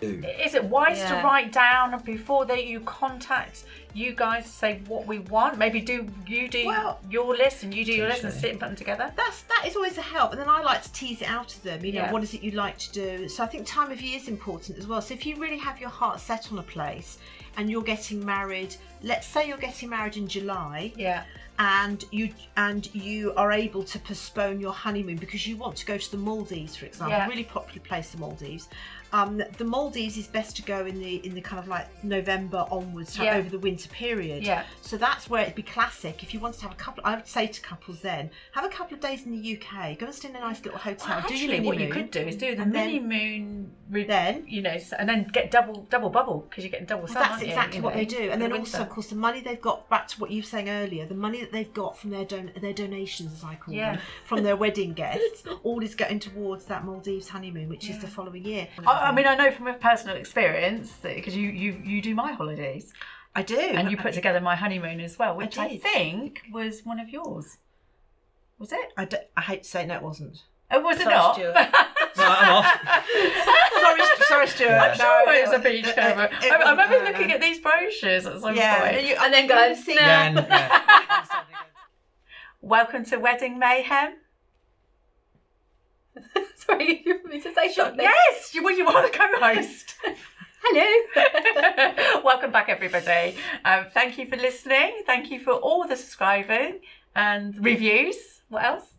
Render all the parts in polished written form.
Is it wise to write down before that you contact you guys to say what we want? Maybe do your list and you do your list and sit and put them together? That is always a help. And then I like to tease it out of them, you know, what is it you like to do? So I think time of year is important as well. So if you really have your heart set on a place and you're getting married, let's say you're getting married in July. Yeah. And you are able to postpone your honeymoon because you want to go to the Maldives, for example. Really popular place, the Maldives. The Maldives is best to go in the kind of like November onwards, over the winter period. Yeah. So that's where it'd be classic. If you wanted to have a couple, I would say to couples then, have a couple of days in the UK, go and stay in a nice little hotel. Well, actually, what you could do is do the mini moon, then you know, and then get double bubble because you're getting double sun. That's exactly what they do. And then also, of course, the money they've got, back to what you were saying earlier, the money that they've got from their donations, as I call them, from their wedding guests, all is going towards that Maldives honeymoon, which is the following year. I mean, I know from a personal experience because you do my holidays. I do. And you put together my honeymoon as well, which I think was one of yours. Was it? I hate to say no, it wasn't. Oh, was it not? Stuart. No, I'm off. Sorry, Stuart. I'm sure it was a beachcomber. I remember looking at these brochures at some point. And then going, Welcome to Wedding Mayhem. Sorry, you want me to say something? Yes, you are the co-host. Hello. Welcome back, everybody. Thank you for listening. Thank you for all the subscribing and reviews. What else?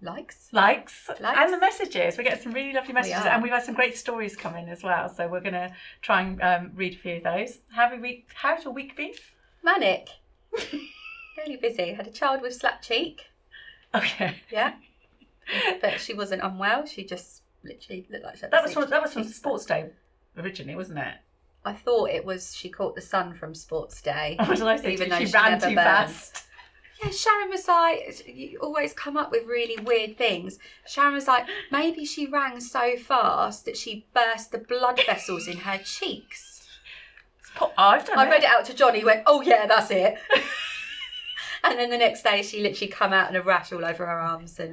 Likes. And the messages. We get some really lovely messages, and we've had some great stories come in as well. So we're going to try and read a few of those. How's your week been? Manic. Really busy. Had a child with slapped cheek. Okay. Yeah. But she wasn't unwell. She just literally looked like she had that was from Sports Day originally, wasn't it? I thought it was she caught the sun from Sports Day. Oh, did I say even though she ran too fast? Yeah, Sharon was like, you always come up with really weird things. Sharon was like, maybe she ran so fast that she burst the blood vessels in her cheeks. I read it out to Johnny. He went, oh yeah, that's it. And then the next day she literally come out in a rash all over her arms. But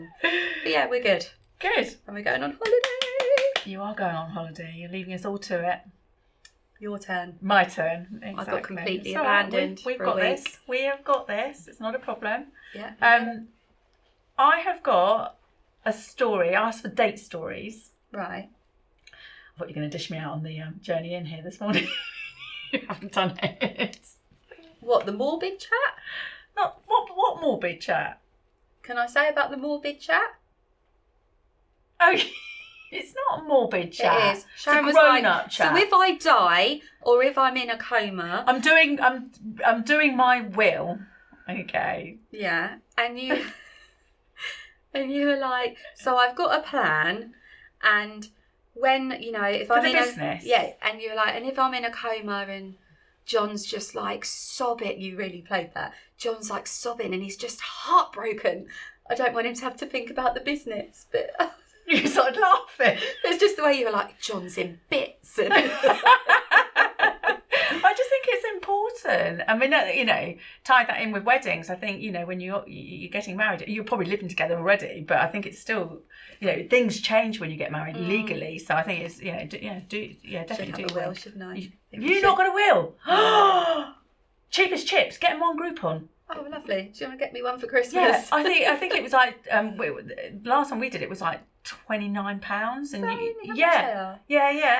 yeah, we're good. Good. And we're going on holiday. You are going on holiday. You're leaving us all to it. Your turn. My turn. Exactly. I got completely abandoned. We've got this. We have got this. It's not a problem. Yeah. I have got a story. I asked for date stories. Right. I thought you were going to dish me out on the journey in here this morning. You haven't done it. What, the morbid chat? Not what morbid chat? Can I say about the morbid chat? Oh, it's not a morbid chat. It is. Sharon it's a grown-up chat. So if I die or if I'm in a coma, I'm doing my will. Okay. Yeah, and you were like, so I've got a plan, and when if for I'm the in business, and you're like, and if I'm in a coma and John's just like sobbing, you really played that. John's like sobbing and he's just heartbroken. I don't want him to have to think about the business, but you started laughing. It's just the way you were like, John's in bits. And I just think it's important. I mean, tie that in with weddings. I think, when you're getting married, you're probably living together already, but I think it's still, things change when you get married legally. So I think it's, definitely do a will, shouldn't I? You've not got a will. Cheapest chips. Get them one Groupon. Oh, lovely. Do you want to get me one for Christmas? Yeah, I think it was like last time we did it was like £29, and yeah,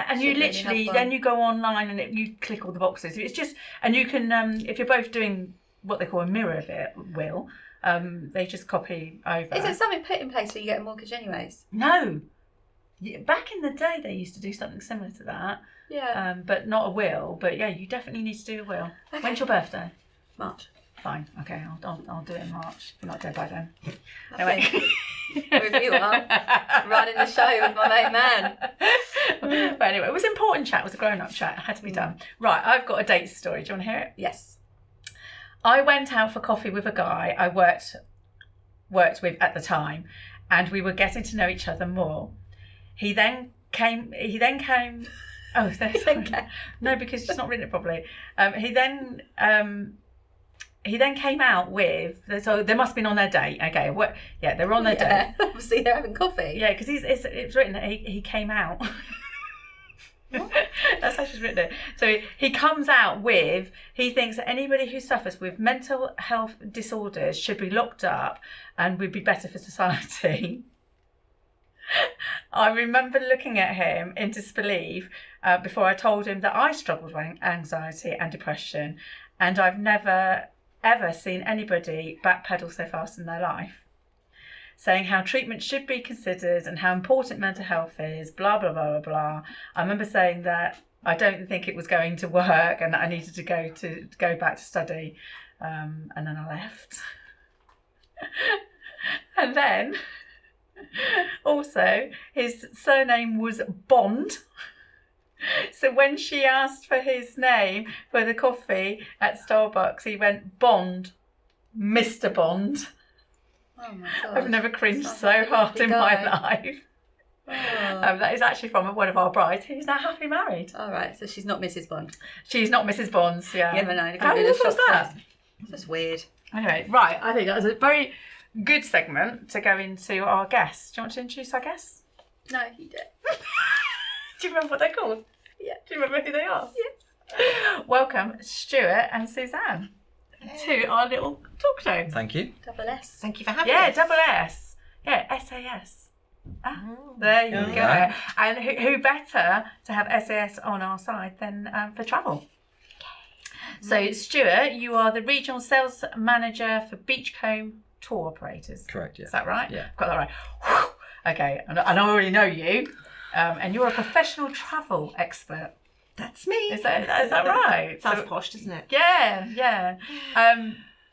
and you literally then you go online and you click all the boxes. It's just, and you can if you're both doing what they call a mirror of it will, they just copy over. Is it something put in place where you get a mortgage anyways? No, back in the day they used to do something similar to that. Yeah, but not a will. But yeah, you definitely need to do a will. Okay. When's your birthday? March. Fine. Okay, I'll do it in March. If you're not dead by then. Anyway, if you are running the show with my main man. But anyway, it was an important chat. It was a grown-up chat. It had to be done. Right, I've got a date story. Do you want to hear it? Yes. I went out for coffee with a guy I worked with at the time, and we were getting to know each other more. He then came. Oh, no, because she's not written it properly. He then came out with, so they must have been on their date. Okay, they were on their date. Obviously, they're having coffee. Yeah, because it's written that he came out. That's how she's written it. So he comes out with, he thinks that anybody who suffers with mental health disorders should be locked up and would be better for society. I remember looking at him in disbelief before I told him that I struggled with anxiety and depression, and I've never ever seen anybody backpedal so fast in their life, saying how treatment should be considered and how important mental health is, blah, blah, blah, blah, blah. I remember saying that I don't think it was going to work and that I needed to go back to study, and then I left. And then also his surname was Bond. So when she asked for his name for the coffee at Starbucks, he went Bond, Mr. Bond. Oh my God. I've never cringed so hard in my life. Oh. That is actually from one of our brides who's now happily married. All right, so she's not Mrs. Bond. She's not Mrs. Bonds, yeah. You never know. How was that? That's weird. Anyway, right, I think that was a very good segment to go into our guests. Do you want to introduce our guests? No, you don't. Do you remember what they're called? Yeah. Do you remember who they are? Yes. Welcome, Stuart and Suzanne, to our little talk show. Thank you. Double S. Thank you for having us. Yeah, double S. Yeah, SAS. There you go. Yeah. And who better to have SAS on our side than for travel? So, Stuart, you are the regional sales manager for Beachcomber tour operators. Correct, yeah. Is that right? Yeah. Got that right. Whew. Okay, and I already know you. And you're a professional travel expert. That's me. Is that right? Sounds posh, doesn't it? Yeah.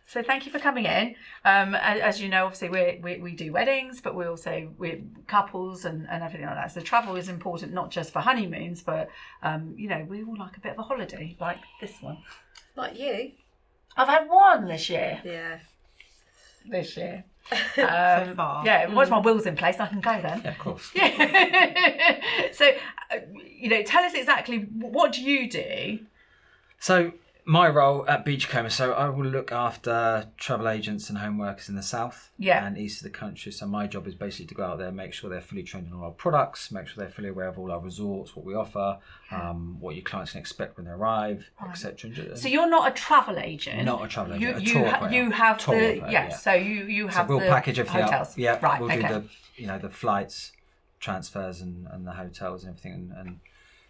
So thank you for coming in. As you know, obviously we do weddings, but we're couples and everything like that. So travel is important, not just for honeymoons, but we all like a bit of a holiday, like this one. Like you. I've had one this year. Yeah. So far. Yeah, once my will's in place, I can go then. Yeah, of course. Yeah. So, tell us exactly, what do you do? So my role at Beachcomber, so I will look after travel agents and home workers in the south and east of the country. So my job is basically to go out there, make sure they're fully trained on all our products, make sure they're fully aware of all our resorts, what we offer, what your clients can expect when they arrive, etc. So you're not a travel agent. Not a travel agent. You have tour the operator, yeah. So you have we'll the package everything hotels. up. Yeah, right. We'll Okay. do the flights, transfers, and the hotels and everything. And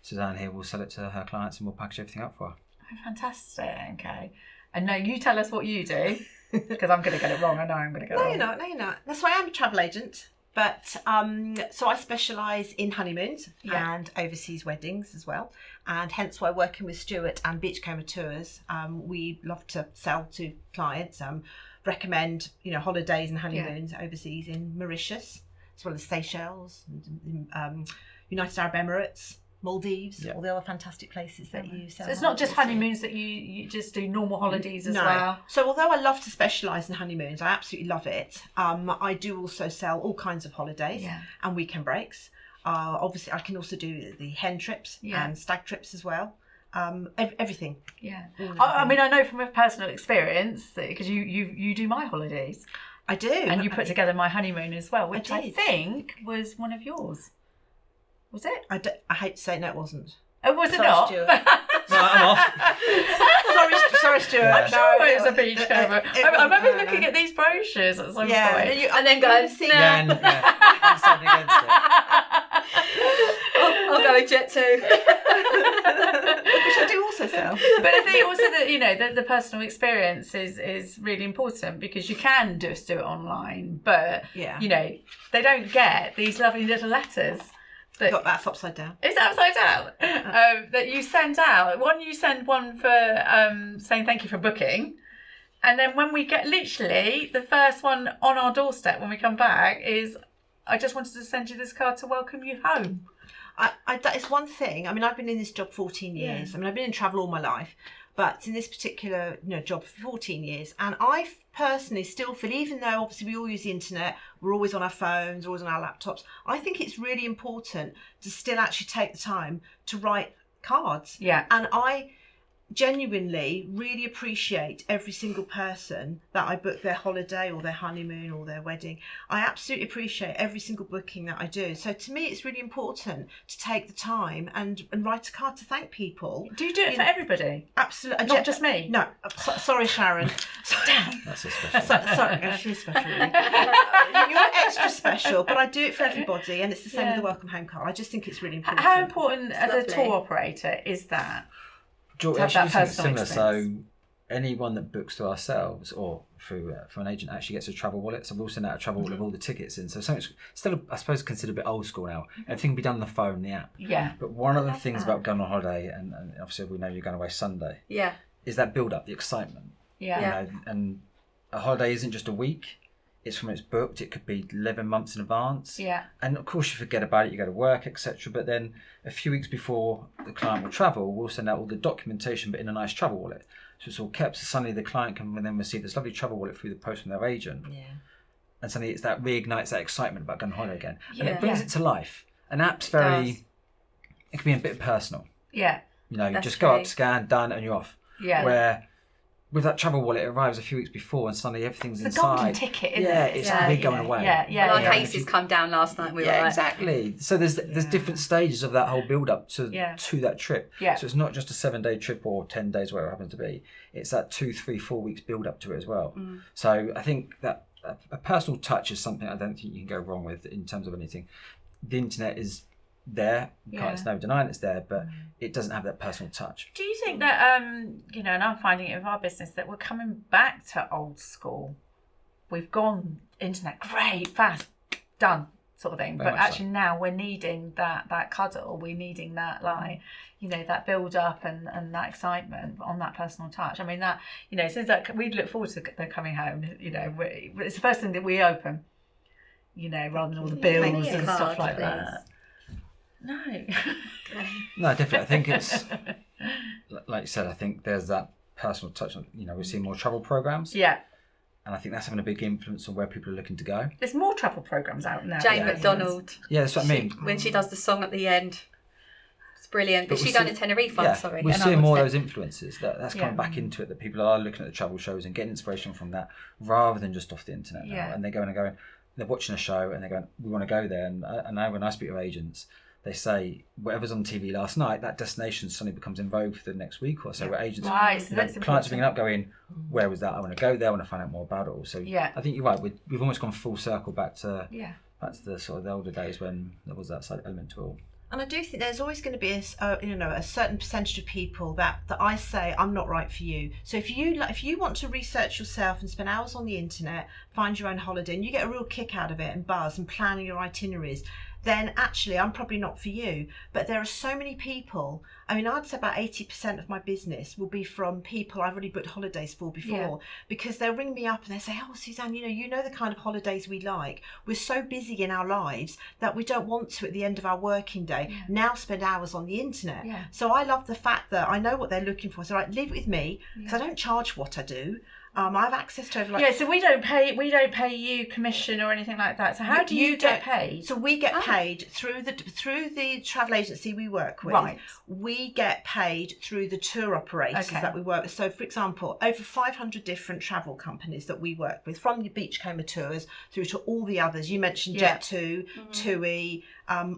Suzanne here will sell it to her clients, and we'll package everything up for her. Oh, fantastic. Okay. And now you tell us what you do, because I'm going to get it wrong. I know I'm going to get it wrong. No, you're not. That's why I'm a travel agent. But so I specialise in honeymoons and overseas weddings as well. And hence why working with Stuart and Beachcomber Tours, we love to sell to clients, recommend, holidays and honeymoons overseas in Mauritius, as well as Seychelles, and, United Arab Emirates, Maldives, all the other fantastic places that you sell. So it's not just honeymoons that you just do normal holidays as well? So although I love to specialise in honeymoons, I absolutely love it. I do also sell all kinds of holidays and weekend breaks. Obviously, I can also do the hen trips and stag trips as well. Everything. Yeah. I mean, I know from a personal experience, because you do my holidays. I do. And you put together my honeymoon as well, which I think was one of yours. Was it? I hate to say it, no, it wasn't. Oh, was it not? Stuart. No, I'm off. Sorry, Stuart. I'm sure it was a Beachcomber. I remember looking at these brochures at some point. And then going, I'm standing against it. I'll go with Jet 2. Which I do also sell. But I think also that the personal experience is really important, because you can just do it online, but they don't get these lovely little letters. That's upside down. It's upside down. That you send out. You send one for saying thank you for booking. And then when we get, literally, the first one on our doorstep when we come back is, I just wanted to send you this card to welcome you home. That is one thing. I mean, I've been in this job 14 years. I mean, I've been in travel all my life. But in this particular job for 14 years, and I personally still feel, even though obviously we all use the internet, we're always on our phones, always on our laptops, I think it's really important to still actually take the time to write cards. Yeah. And I genuinely really appreciate every single person that I book their holiday or their honeymoon or their wedding. I absolutely appreciate every single booking that I do. So to me, it's really important to take the time and write a card to thank people. Do you do it for everybody? Absolutely. Not just me? No. Sorry, Sharon. Damn. That's a special. Sorry, she's special. Really. You're extra special, but I do it for everybody, and it's the same with the welcome home card. I just think it's really important. How important as a tour operator is that? Actually, something similar. So anyone that books through ourselves or through an agent actually gets a travel wallet. So we'll send out a travel wallet with all the tickets in. So something's still, I suppose, considered a bit old school now. Everything can be done on the phone, the app. Yeah. But one of the things about going on holiday, and obviously we know you're going away Sunday. Yeah. Is that build up, the excitement. Yeah. You know, and a holiday isn't just a week. It's from when it's booked. It could be 11 months in advance. Yeah. And of course you forget about it. You go to work, etc. But then a few weeks before the client will travel, we'll send out all the documentation, but in a nice travel wallet. So it's all kept. So suddenly the client can then receive this lovely travel wallet through the post from their agent. Yeah. And suddenly it's that reignites that excitement about going on holiday again, and it brings it to life. An app's very. It can be a bit personal. Yeah. You know, you just go up, scan, done, and you're off. Yeah. Where with that travel wallet, it arrives a few weeks before, and suddenly everything's it's inside. The golden ticket, isn't it? It's we're going away. Well, our cases come down last night. We were like, exactly. So there's different stages of that whole build up to that trip. Yeah. So it's not just a 7-day trip or 10 days, whatever it happens to be. It's that 2, 3, 4 weeks build up to it as well. So I think that a personal touch is something I don't think you can go wrong with in terms of anything. The internet is there, it's no denying it's there, but it doesn't have that personal touch. Do you think that you know, and I'm finding it with our business, that we're coming back to old school? We've gone internet, great, fast, done, sort of thing. Very but actually now we're needing that cuddle, we're needing that, like, you know, that build up and that excitement on that personal touch. I mean, that, you know, since that we look forward to them coming home, you know, it's the first thing that we open, you know, rather than all the bills and stuff like that. No. No, definitely. I think it's, like you said, I think there's that personal touch. You know, we're seeing more travel programs. Yeah. And I think that's having a big influence on where people are looking to go. There's more travel programs out now. Jane McDonald. Yeah, that's what I mean. When she does the song at the end. It's brilliant. But she done in Tenerife, sorry. We're seeing more of those influences. That's coming back into it, that people are looking at the travel shows and getting inspiration from that rather than just off the internet now. And they're going, they're watching a show and they're going, we want to go there. And I know when I speak to agents, they say whatever's on TV last night, that destination suddenly becomes in vogue for the next week or so. Where agents, clients are ringing up going, where was that? I want to go there. I want to find out more about it all. So I think you're right. We've almost gone full circle back to the sort of the older days when there was that side element to it all. And I do think there's always going to be a certain percentage of people that I say, I'm not right for you. So if you want to research yourself and spend hours on the internet, find your own holiday, and you get a real kick out of it and buzz and planning your itineraries, then actually I'm probably not for you. But there are so many people, I mean, I'd say about 80% of my business will be from people I've already booked holidays for before, because they'll ring me up and they say, oh, Suzanne, you know the kind of holidays we like. We're so busy in our lives that we don't want to, at the end of our working day, now spend hours on the internet. So I love the fact that I know what they're looking for. So leave it with me, because I don't charge what I do. I have access to over so we don't pay you commission or anything like that. So how do you get paid? So we get paid through the travel agency we work with. Right. We get paid through the tour operators that we work with. So for example, over 500 different travel companies that we work with, from the Beachcomber tours through to all the others. You mentioned Jet2, TUI,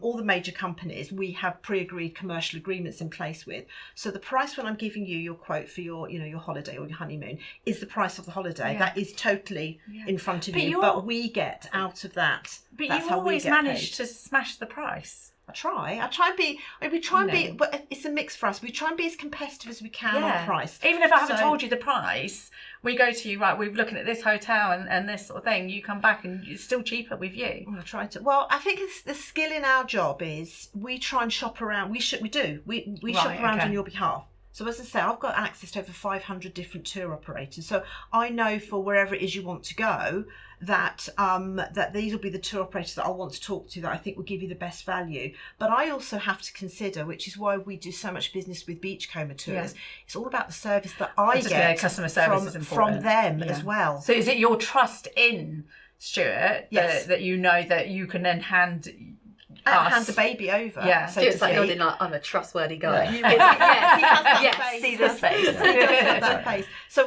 all the major companies we have pre-agreed commercial agreements in place with. So the price when I'm giving you your quote for your holiday or your honeymoon is the price of the holiday. That is totally in front of you, but we get out of that. But you always manage to smash the price. I try and be, but it's a mix for us. We try and be as competitive as we can on price. Even if I haven't told you the price, we go to you, right, we're looking at this hotel and this sort of thing. You come back and it's still cheaper with you. I try to. Well, I think the skill in our job is we try and shop around. We shop around on your behalf. So as I say, I've got access to over 500 different tour operators. So I know for wherever it is you want to go, that these will be the tour operators that I'll want to talk to, that I think will give you the best value. But I also have to consider, which is why we do so much business with Beachcomber tours, it's all about the service that I get customer service from them as well. So is it your trust in Stuart that you know that you can then hand hand the baby over. Yeah. So Stuart's like nodding like, I'm a trustworthy guy. He has that face. See this face. He does have that face. So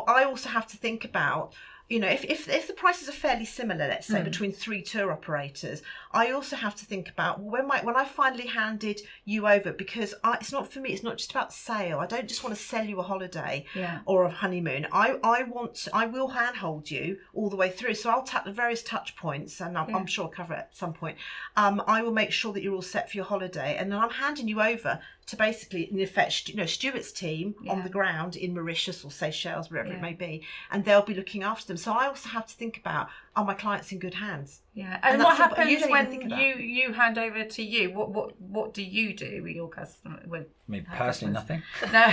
I also have to think about, you know, if the prices are fairly similar, let's say between 3 tour operators, I also have to think about, well, when I finally handed you over, because it's not for me, it's not just about sale. I don't just want to sell you a holiday or a honeymoon. I will handhold you all the way through. So I'll tap the various touch points, and I'm sure I'll cover it at some point. I will make sure that you're all set for your holiday, and then I'm handing you over to basically, in effect, you know, Stuart's team on the ground in Mauritius or Seychelles, wherever it may be, and they'll be looking after them. So I also have to think about, are my clients in good hands? Yeah, and what happens when you hand over to you? What do you do with your customer? With me personally, nothing. No.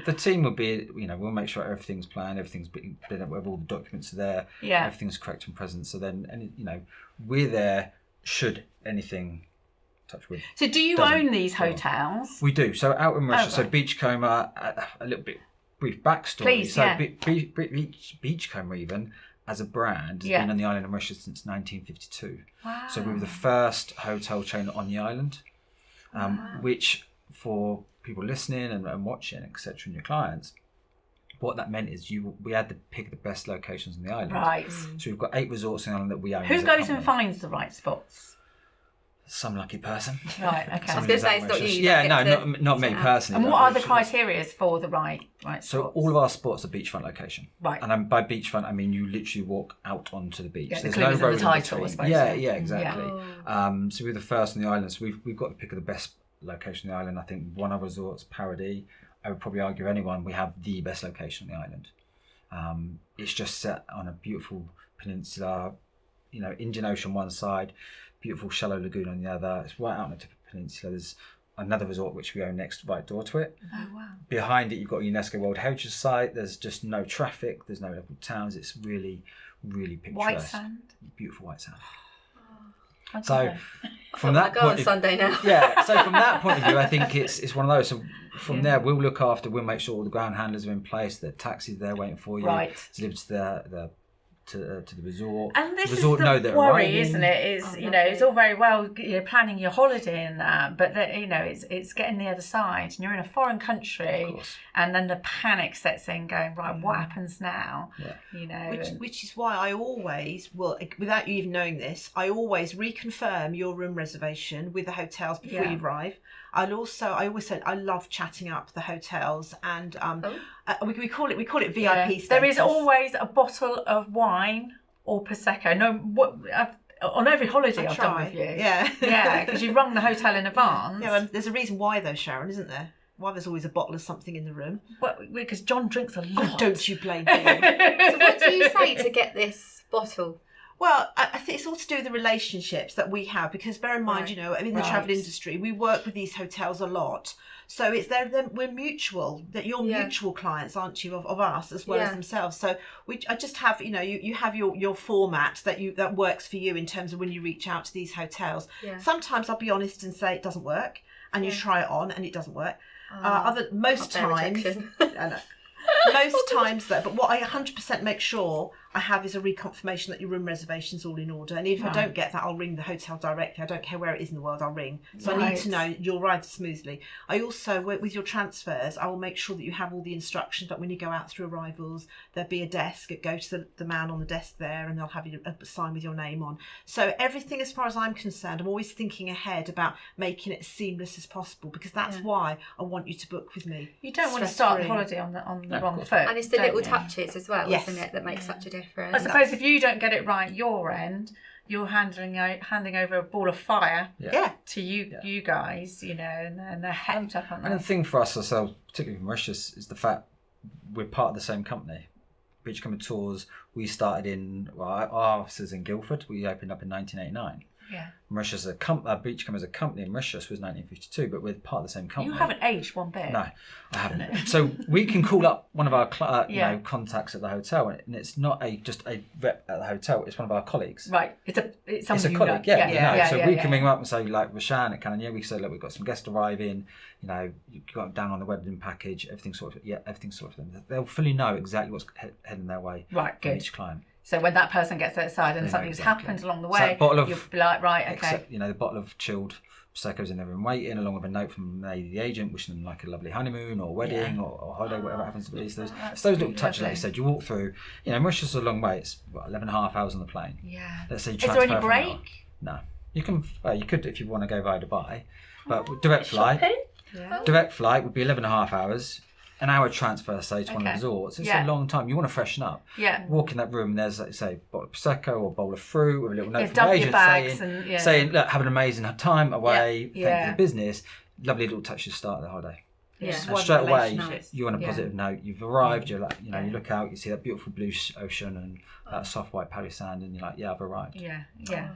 The team will be, you know, we'll make sure everything's planned, everything's been up with all the documents are there, everything's correct and present. So then, and you know, we're there should anything. Touch wood. So do you own these hotels? We do. So out in Mauritius, so Beachcomber, a little bit brief backstory. Please, Beachcomber even as a brand has been on the island of Mauritius since 1952. Wow. So we were the first hotel chain on the island, which for people listening and watching, etc., and your clients, what that meant is we had to pick the best locations on the island. Right. So we've got 8 resorts on the island that we own. Who goes and finds the right spots? Some lucky person. Right, okay. I was going to say it's not you. Yeah, no, not me personally. And what are the criteria for the right spots? So all of our spots are beachfront location. Right. And by beachfront, I mean you literally walk out onto the beach. Yeah, there's no road in the title, I suppose. Yeah, exactly. Yeah. So we're the first on the island. So we've got the pick of the best location on the island. I think one of our resorts, Paradis, I would probably argue anyone, we have the best location on the island. It's just set on a beautiful peninsula, you know, Indian Ocean one side, beautiful shallow lagoon on the other. It's right out on the tip of the peninsula. There's another resort which we own next right door to it. Oh wow. Behind it you've got a UNESCO World Heritage Site. There's just no traffic, there's no local towns. It's really, really picturesque. White sand? Beautiful white sand. Oh, so from that point on Sunday now. So from that point of view, I think it's one of those. So from there we'll look after, we'll make sure all the ground handlers are in place, the taxis there waiting for you. Right. Delivered to the resort. And this resort is the worry, isn't it? Is you know, it's all very well, you know, planning your holiday and that, but you know, it's getting the other side, and you're in a foreign country, and then the panic sets in, going right, what happens now? Yeah. You know, which is why I always will, without you even knowing this, I always reconfirm your room reservation with the hotels before you arrive. I always said I love chatting up the hotels, and we call it VIP status. There is always a bottle of wine or prosecco. No, on every holiday I've done with you. Yeah, because you've rung the hotel in advance. Yeah, and there's a reason why though, Sharon, isn't there? Why there's always a bottle of something in the room? Well, because John drinks a lot. Oh, don't you blame me? So what do you say to get this bottle? Well, I think it's all to do with the relationships that we have, because bear in mind, you know, in the travel industry, we work with these hotels a lot. So it's we're mutual, that you're mutual clients, aren't you, of us as well as themselves. So I just have, you know, you have your format that works for you in terms of when you reach out to these hotels. Yeah. Sometimes I'll be honest and say it doesn't work, and you try it on and it doesn't work. Most times, most times though, but what I 100% make sure I have is a reconfirmation that your room reservation's all in order. And if I don't get that, I'll ring the hotel directly. I don't care where it is in the world, I'll ring. So I need to know you'll ride smoothly. I also, with your transfers, I will make sure that you have all the instructions that when you go out through arrivals, there'll be a desk. Go to the man on the desk there, and they'll have you a sign with your name on. So everything, as far as I'm concerned, I'm always thinking ahead about making it as seamless as possible, because that's why I want you to book with me. You don't want to start the holiday on the wrong foot. And it's the little touches as well, isn't it, that makes such a difference. I suppose if you don't get it right your end, you're handing over a ball of fire to you guys, you know, and they're hepped up on that. And the thing for us ourselves, particularly from Mauritius, is the fact we're part of the same company. Beachcomber Tours, we started our offices in Guildford. We opened up in 1989. Yeah. Mauritius, Beachcomber as a company in Mauritius was 1952, but we're part of the same company. You haven't aged one bit. No, I haven't. So we can call up one of our contacts at the hotel, and it's not just a rep at the hotel. It's one of our colleagues. Right. It's a colleague. So we can ring them up and say, like Roshane at Canada, we say, look, we've got some guests arriving. You know, you got down on the wedding package. Everything's sorted. Yeah, everything's sorted. They'll fully know exactly what's heading their way. Right. Good. Each client. So when that person gets outside and something's happened along the way, you'll be like, right, okay. Except, the bottle of chilled Prosecco's in the room waiting, along with a note from the agent wishing them like a lovely honeymoon or wedding or holiday, whatever happens to be. So those little touches, like you said, you walk through. Mauritius is a long way. It's 11.5 hours on the plane. Yeah. Let's say you is there any break? No. You can. You could if you want to go via Dubai, but direct flight. Yeah. Direct flight would be 11.5 hours. An hour transfer, say, to one of the resorts. It's a long time. You want to freshen up. Yeah. Walk in that room and there's, like, say, a bottle of Prosecco or a bowl of fruit with a little note from the dump agent your bags saying, look, have an amazing time away, thank you Yeah. for the business. Lovely little touch to start the holiday. Yeah. And straight away, Nice. you're on a positive note. You've arrived, you're like, you look out, you see that beautiful blue ocean and that soft white paddy sand and you're like, yeah, I've arrived. Yeah,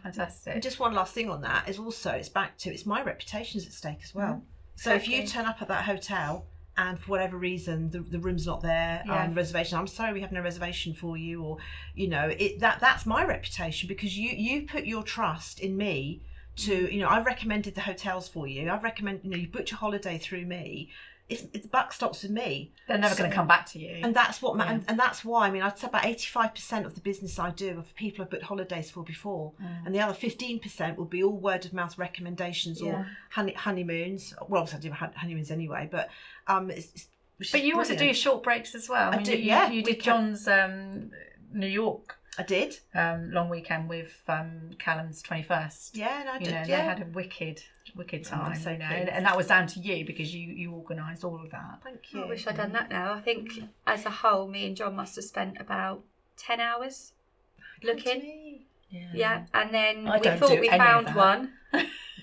fantastic. And just one last thing on that is also, it's my reputation's at stake as well. So if you turn up at that hotel and for whatever reason the room's not there, the reservation, I'm sorry, we have no reservation for you, or that's my reputation, because you put your trust in me to, I've recommended the hotels for you, you booked your holiday through me. It's the buck stops with me. They're never going to come back to you. And that's what, and that's why, I'd say about 85% of the business I do are for people I've booked holidays for before. And the other 15% will be all word of mouth recommendations or honeymoons. Well, obviously I do honeymoons anyway, but but you also do short breaks as well. I do, You did John's New York. I did. Long weekend with Callum's 21st. Yeah, and I did. They had a wicked time. So and that was down to you because you organised all of that. Thank you. I wish I'd done that now. I think as a whole, me and John must have spent about 10 hours looking. Yeah, and then we thought we found one.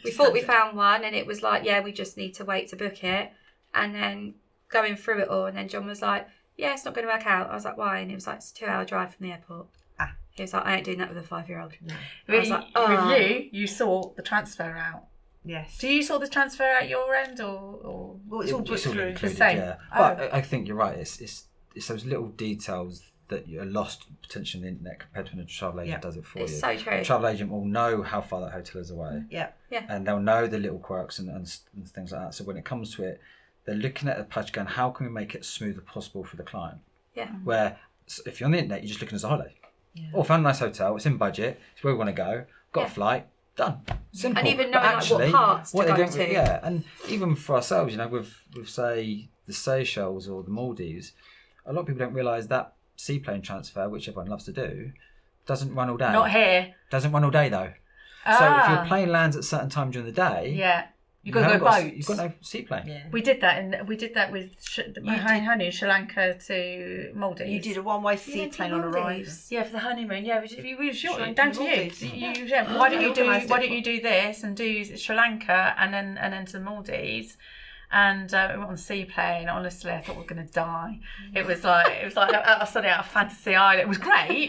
We thought we found one, and it was like, we just need to wait to book it. And then going through it all, and then John was like, it's not going to work out. I was like, why? And it was like, it's a 2-hour drive from the airport. He was like, I ain't doing that with a 5-year-old. No. I was like, with you sort the transfer out. Yes. Do you sort the transfer out your end, or well, it's all booked through the same? Yeah. But I think you're right. It's those little details that you're lost potentially on the internet compared to when a travel agent does it for you. It's so true. A travel agent will know how far that hotel is away. Yeah. And they'll know the little quirks and things like that. So when it comes to it, they're looking at the package going, how can we make it smooth as possible for the client? Yeah. Where if you're on the internet, you're just looking as a holiday. Yeah. Found a nice hotel, it's in budget, it's where we want to go, got a flight, done. Simple. And even knowing what parts to go to. Yeah, and even for ourselves, with say the Seychelles or the Maldives, a lot of people don't realise that seaplane transfer, which everyone loves to do, doesn't run all day. Not here. Doesn't run all day though. So if your plane lands at a certain time during the day, you've got to go boats. You've got no seaplane. Yeah. We did that with my honeymoon, Sri Lanka to Maldives. You did a one-way seaplane on arrival. Yeah, for the honeymoon. Yeah, we were short. Down to you. Why don't you do this and do Sri Lanka and then to the Maldives? And we went on a seaplane. Honestly, I thought we were going to die. It was like suddenly out of Fantasy Island. It was great,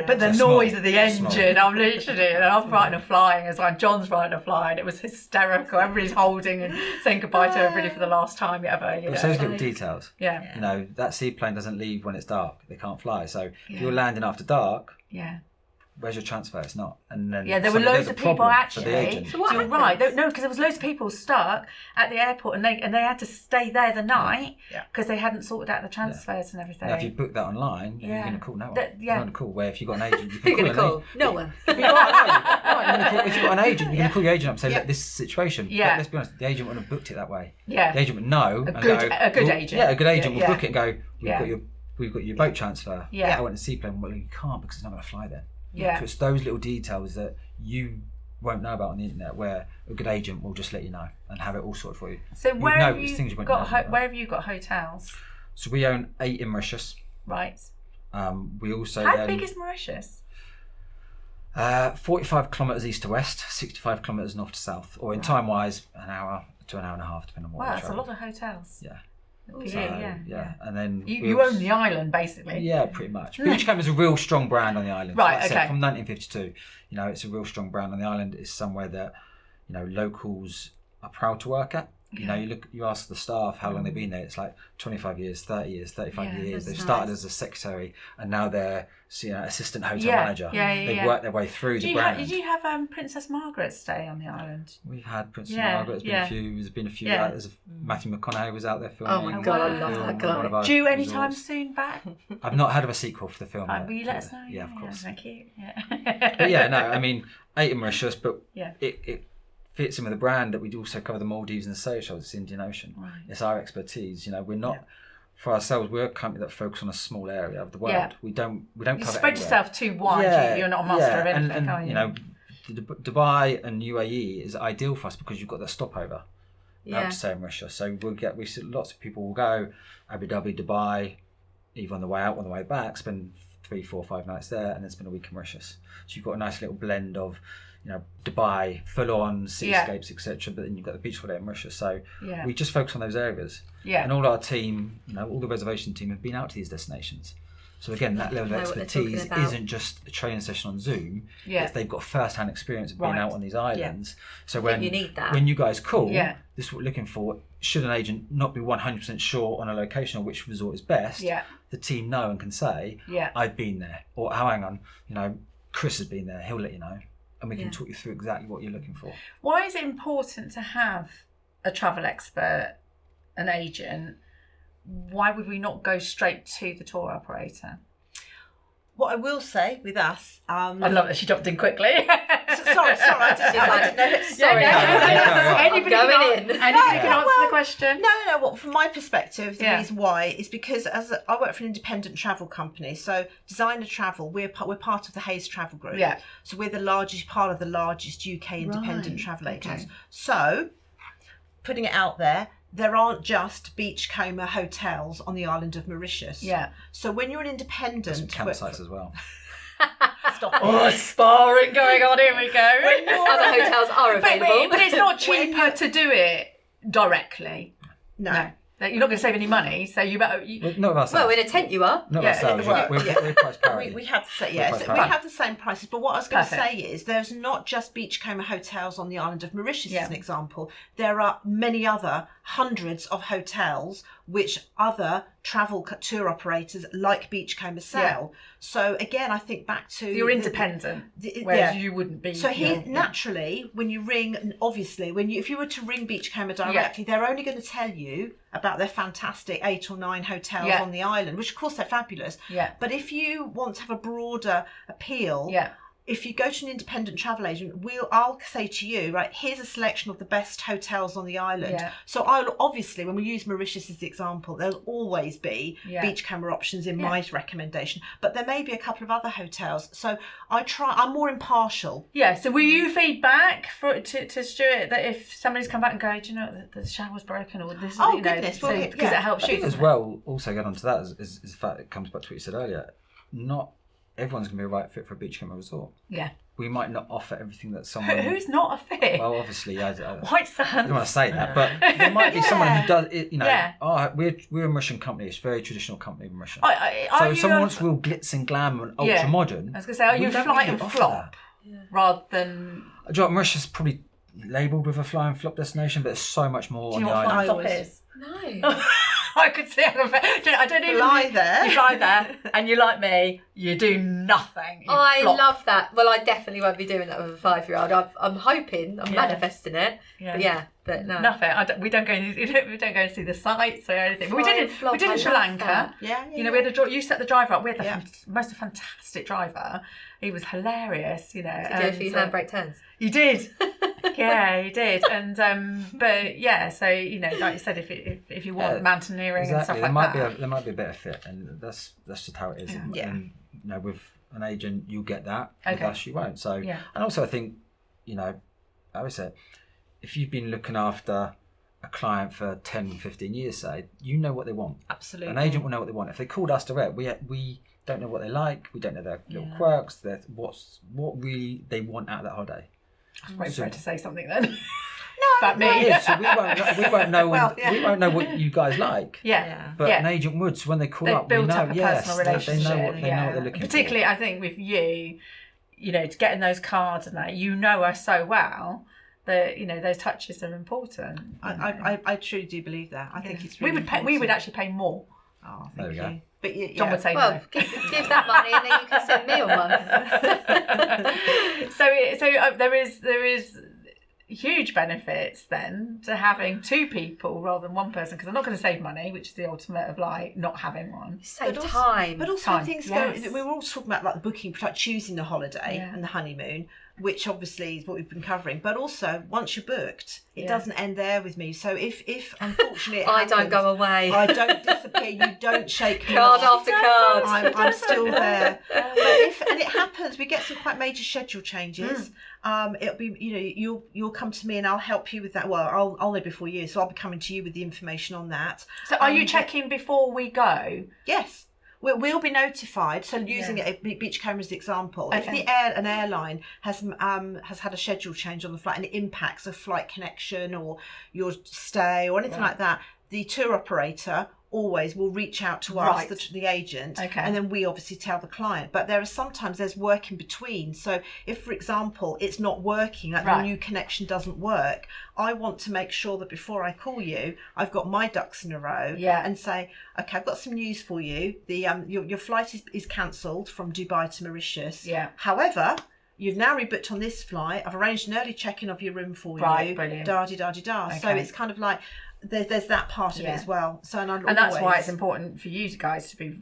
but the noise of the engine. I'm literally, and I'm writing and flying as well. John's writing and flying. It was hysterical. Everybody's holding and saying goodbye to everybody for the last time ever. It's those little details. Yeah. That seaplane doesn't leave when it's dark. They can't fly. So if you're landing after dark. Yeah. Where's your transfer? It's not. And then there were loads of people actually. So you're right. No, because there was loads of people stuck at the airport, and they had to stay there the night because they hadn't sorted out the transfers and everything. Now, if you book that online, you're going to call no one. You're going to call. Where if you've got an agent, you can you're going to call no one. If you've got an agent, you're going to call your agent up and say, look, this situation. Yeah. Let's be honest, the agent wouldn't have booked it that way. Yeah. The agent would know. A good agent. Yeah, a good agent will book it and go, we've got your boat transfer. Yeah. I went to seaplane. Well, you can't because it's not going to fly then. Yeah. So it's those little details that you won't know about on the internet where a good agent will just let you know and have it all sorted for you. So where have you got hotels? So we own 8 in Mauritius. Right. We also How big is Mauritius? 45 kilometres east to west, 65 kilometres north to south, or in time wise, an hour to an hour and a half, depending on what. Wow, that's a lot of hotels. Yeah. And then you own the island basically. Yeah, pretty much. Beachcomber is a real strong brand on the island. Right. So from 1952, it's a real strong brand on the island. It's somewhere that locals are proud to work at. You know, you ask the staff how long they've been there. It's like 25 years, 30 years, 35 years. They've started as a secretary and now they're assistant hotel manager. They've worked their way through the brand. Did you have Princess Margaret stay on the island? We've had Princess Margaret. There's been a few. There's Matthew McConaughey was out there filming. Oh my God, I love that guy. Due anytime soon back? I've not heard of a sequel for the film yet. Will you let us know? Yeah, of course. Thank you. But no, I mean, 8 in Mauritius, but it fits in with the brand that we also cover the Maldives and Seychelles. It's the Indian Ocean. Right. It's our expertise. You know, we're not for ourselves. We're a company that focuses on a small area of the world. Yeah. We don't cover. You spread yourself too wide. You're not a master of anything. And you know, Dubai and UAE is ideal for us because you've got the stopover. Up to say Mauritius. So we see lots of people will go Abu Dhabi, Dubai, either on the way out or on the way back, spend 3, 4, 5 nights there, and then spend a week in Mauritius. So you've got a nice little blend of, you know, Dubai, full-on seascapes, etc. But then you've got the beach holiday in Mauritius. So we just focus on those areas. Yeah. And all our team, you know, all the reservation team have been out to these destinations. So again, that level of expertise isn't just a training session on Zoom. Yeah. It's they've got first-hand experience of being out on these islands. Yeah. So when you need that, when you guys call, this is what we're looking for. Should an agent not be 100% sure on a location or which resort is best, the team know and can say, I've been there. Or, oh, hang on, you know, Chris has been there. He'll let you know. And we can talk you through exactly what you're looking for. Why is it important to have a travel expert, an agent? Why would we not go straight to the tour operator? What I will say with us... I love that she jumped in quickly. Sorry, I didn't know. Sorry. Anybody can answer the question. No. Well, from my perspective, the reason why is because I work for an independent travel company. So Designer Travel, we're part of the Hayes Travel Group. Yeah. So we're part of the largest UK independent travel agents. Okay. So, putting it out there aren't just Beachcomber hotels on the island of Mauritius. Yeah. So when you're an independent... There's some campsites as well. Stop it. Oh, sparring going on. Here we go. Other hotels are available. But it's not cheaper to do it directly. No. You're not going to save any money, so you better... Not of ourselves. Well, in a tent you are. Not of ourselves. We're price parity. We have the same prices, but what I was going to say is there's not just Beachcomber hotels on the island of Mauritius as an example. There are many other hundreds of hotels which other travel tour operators like Beachcomber sell. Yeah. So again, I think back to... You're independent, whereas you wouldn't be... So naturally, when you ring, obviously, if you were to ring Beachcomber directly, they're only going to tell you about their fantastic 8 or 9 hotels on the island, which of course they're fabulous. Yeah. But if you want to have a broader appeal... Yeah. If you go to an independent travel agent, I'll say to you, right, here's a selection of the best hotels on the island. Yeah. So I'll obviously, when we use Mauritius as the example, there'll always be Beachcomber options in my recommendation. But there may be a couple of other hotels. So I'm more impartial. Yeah, so will you feed back to Stuart that if somebody's come back and go, do you know, the shower's broken or this, goodness, because it helps you. As well, also get onto that is the fact it comes back to what you said earlier, not everyone's going to be a right fit for a Beachcomber resort. Yeah. We might not offer everything that someone... Who's not a fit? Well, obviously, White Sands. I don't want to say that, but there might be someone who does, we're a Mauritian company. It's a very traditional company, Mauritian. So if someone wants real glitz and glam and ultra modern... I was going to say, are you fly and flop rather than... Do you know what, Mauritius is probably labelled with a fly and flop destination, but there's so much more on the island. Do you know what fly and flop is? No. I could see. I don't even fly there. You fly there, and you're like me. You do nothing. I love that. Well, I definitely won't be doing that with a 5-year-old. I'm hoping. I'm manifesting it. Yeah. But no. Nothing. We don't go and see the sights or anything. But we did in Sri Lanka. Yeah. You know, we had you set the driver up. We had the most fantastic driver. He was hilarious. You know. Did you do a few handbrake turns? You did. Yeah, he did. And but yeah, so you know, like you said, if you want mountaineering and stuff like that, there might be a better fit, and that's just how it is. Yeah. And you know, with an agent, you'll get that. With us, you won't. So, and also I think, you know, I always say, if you've been looking after a client for 10, 15 years, say, you know what they want. Absolutely. An agent will know what they want. If they called us direct, we don't know what they like. We don't know their little quirks. What really they want out of that holiday. I was waiting for her to say something then. About me. Yeah, so we won't know. We won't know what you guys like. Yeah. But an agent would. So when they call up, we know. Up a personal relationship. They know what they're looking for. Particularly, I think with you, you know, to getting those cards and that, you know her so well those touches are important. I truly do believe that. I think it's really important. We would actually pay more. Oh, thank you. But John would say no. Give that money and then you can send me on one. So there is huge benefits then to having 2 people rather than 1 person, because I'm not going to save money, which is the ultimate of like not having one. Save time. But also things go. We were all talking about like the booking, like choosing the holiday and the honeymoon, which obviously is what we've been covering. But also once you're booked, it doesn't end there with me. So if unfortunately I don't go away, I don't disappear. You don't shake me card off. after card. I'm still there. But and it happens, we get some quite major schedule changes. It'll be, you'll come to me and I'll help you with that. Well, I'll know before you, so I'll be coming to you with the information on that. So are you checking before we go? Yes. We'll be notified. So using a Beachcomber as the example, if an airline has had a schedule change on the flight and it impacts a flight connection or your stay or anything like that, the tour operator always will reach out to us, the agent, and then we obviously tell the client. But sometimes there's work in between. So if, for example, it's not working, like the new connection doesn't work, I want to make sure that before I call you, I've got my ducks in a row and say, okay, I've got some news for you. The your flight is cancelled from Dubai to Mauritius. Yeah. However, you've now rebooked on this flight. I've arranged an early check-in of your room for you. Brilliant. Da-di-da-di-da. Okay. So it's kind of like, there's that part of it as well. So and that's why it's important for you guys to be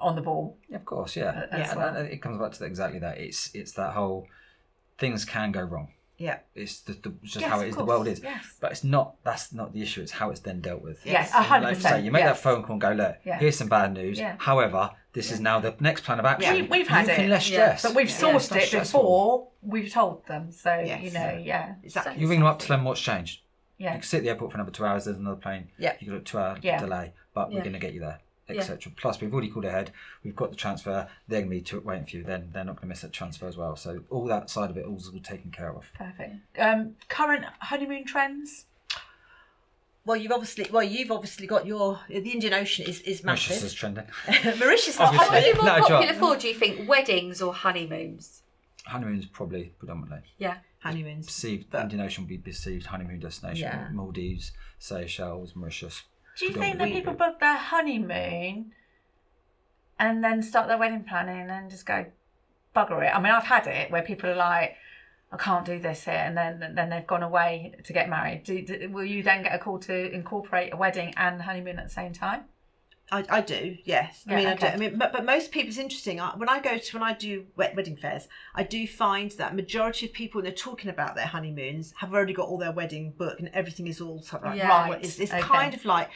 on the ball. Of course, well. And it comes back to exactly that. It's that whole things can go wrong. Yeah, it's just how it is. The world is, but it's not. That's not the issue. It's how it's then dealt with. Yes, 100%. Like you say, you make that phone call and go, look, here's some bad news. Yeah. However, this is now the next plan of action. Yeah. We've had it. Less stress. But we've sourced it before we've told them. So exactly. You ring them up to tell them what's changed. Yeah. You can sit at the airport for another 2 hours, there's another plane. Yeah. You've got a 2-hour delay, but we're going to get you there, etc. Plus, we've already called ahead, we've got the transfer, they're going to be waiting for you, then they're not going to miss that transfer as well. So all that side of it all's all taken care of. Perfect. Current honeymoon trends? Well, you've obviously got the Indian Ocean is massive. Mauritius is trending. Mauritius is What are you more popular for, do you think? Weddings or honeymoons? Honeymoons probably predominantly. Yeah. Honeymoons. Perceived, Indian Ocean will be perceived honeymoon destination. Yeah. Maldives, Seychelles, Mauritius. Do you think that people book their honeymoon and then start their wedding planning and just go bugger it? I mean, I've had it where people are like, I can't do this here, and then they've gone away to get married. Will you then get a call to incorporate a wedding and honeymoon at the same time? I do, yes. I mean, but most people, it's interesting. When I do wedding fairs, I do find that majority of people, when they're talking about their honeymoons, have already got all their wedding booked and everything is all sort of like, It's kind of like,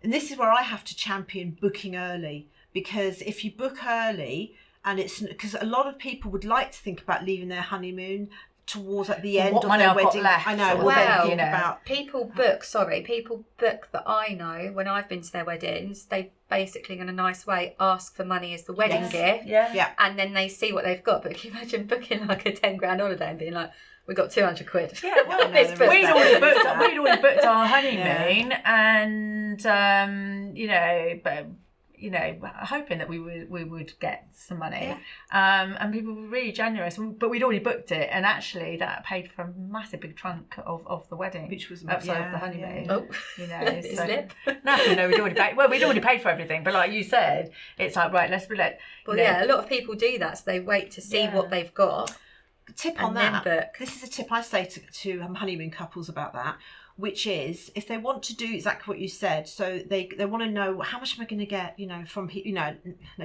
and this is where I have to champion booking early, because if you book early, and it's because a lot of people would like to think about leaving their honeymoon towards at the end of their wedding. I know. Well, people book that I know when I've been to their weddings, they basically in a nice way ask for money as the wedding gift. Yeah. And then they see what they've got. But can you imagine booking like a 10 grand holiday and being like, we got 200 quid. Yeah, well, we'd already booked our honeymoon and hoping that we would get some money, and people were really generous. But we'd already booked it, and actually that paid for a massive big chunk of the wedding, which was outside of the honeymoon. Oh, we'd already paid. Well, we'd already paid for everything, but like you said, it's like right, let's let. Well, a lot of people do that, so they wait to see what they've got. Tip on that. This is a tip I say to honeymoon couples about that, which is if they want to do exactly what you said, so they want to know how much am I going to get, from no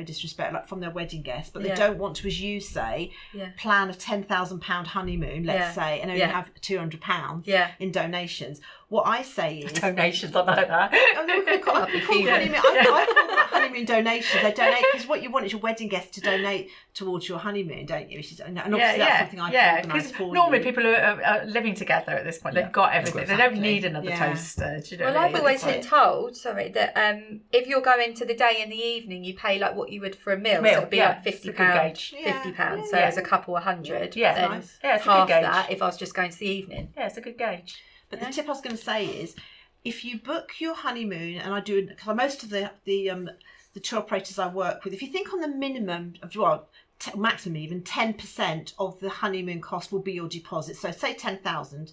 disrespect, like from their wedding guests, but they don't want to, as you say, plan a £10,000 honeymoon, let's say, and only have £200 in donations. What I say is donations. I like that. I call that honeymoon donations. They donate because what you want is your wedding guests to donate towards your honeymoon, don't you? And obviously that's something I can organise for you. Normally people are living together at this point. They've got everything. They don't need another toaster. Do you know I've always been told, that if you're going to the day and the evening, you pay like what you would for a meal. So it'd be like £50. £50. So as a couple, 100. Yeah, then nice. Yeah, it's half a good gauge. that if I was just going to the evening. Yeah, it's a good gauge. But the tip I was going to say is, if you book your honeymoon, and I do, because most of the tour operators I work with, if you think on the minimum of, maximum even 10% of the honeymoon cost will be your deposit. So say 10,000.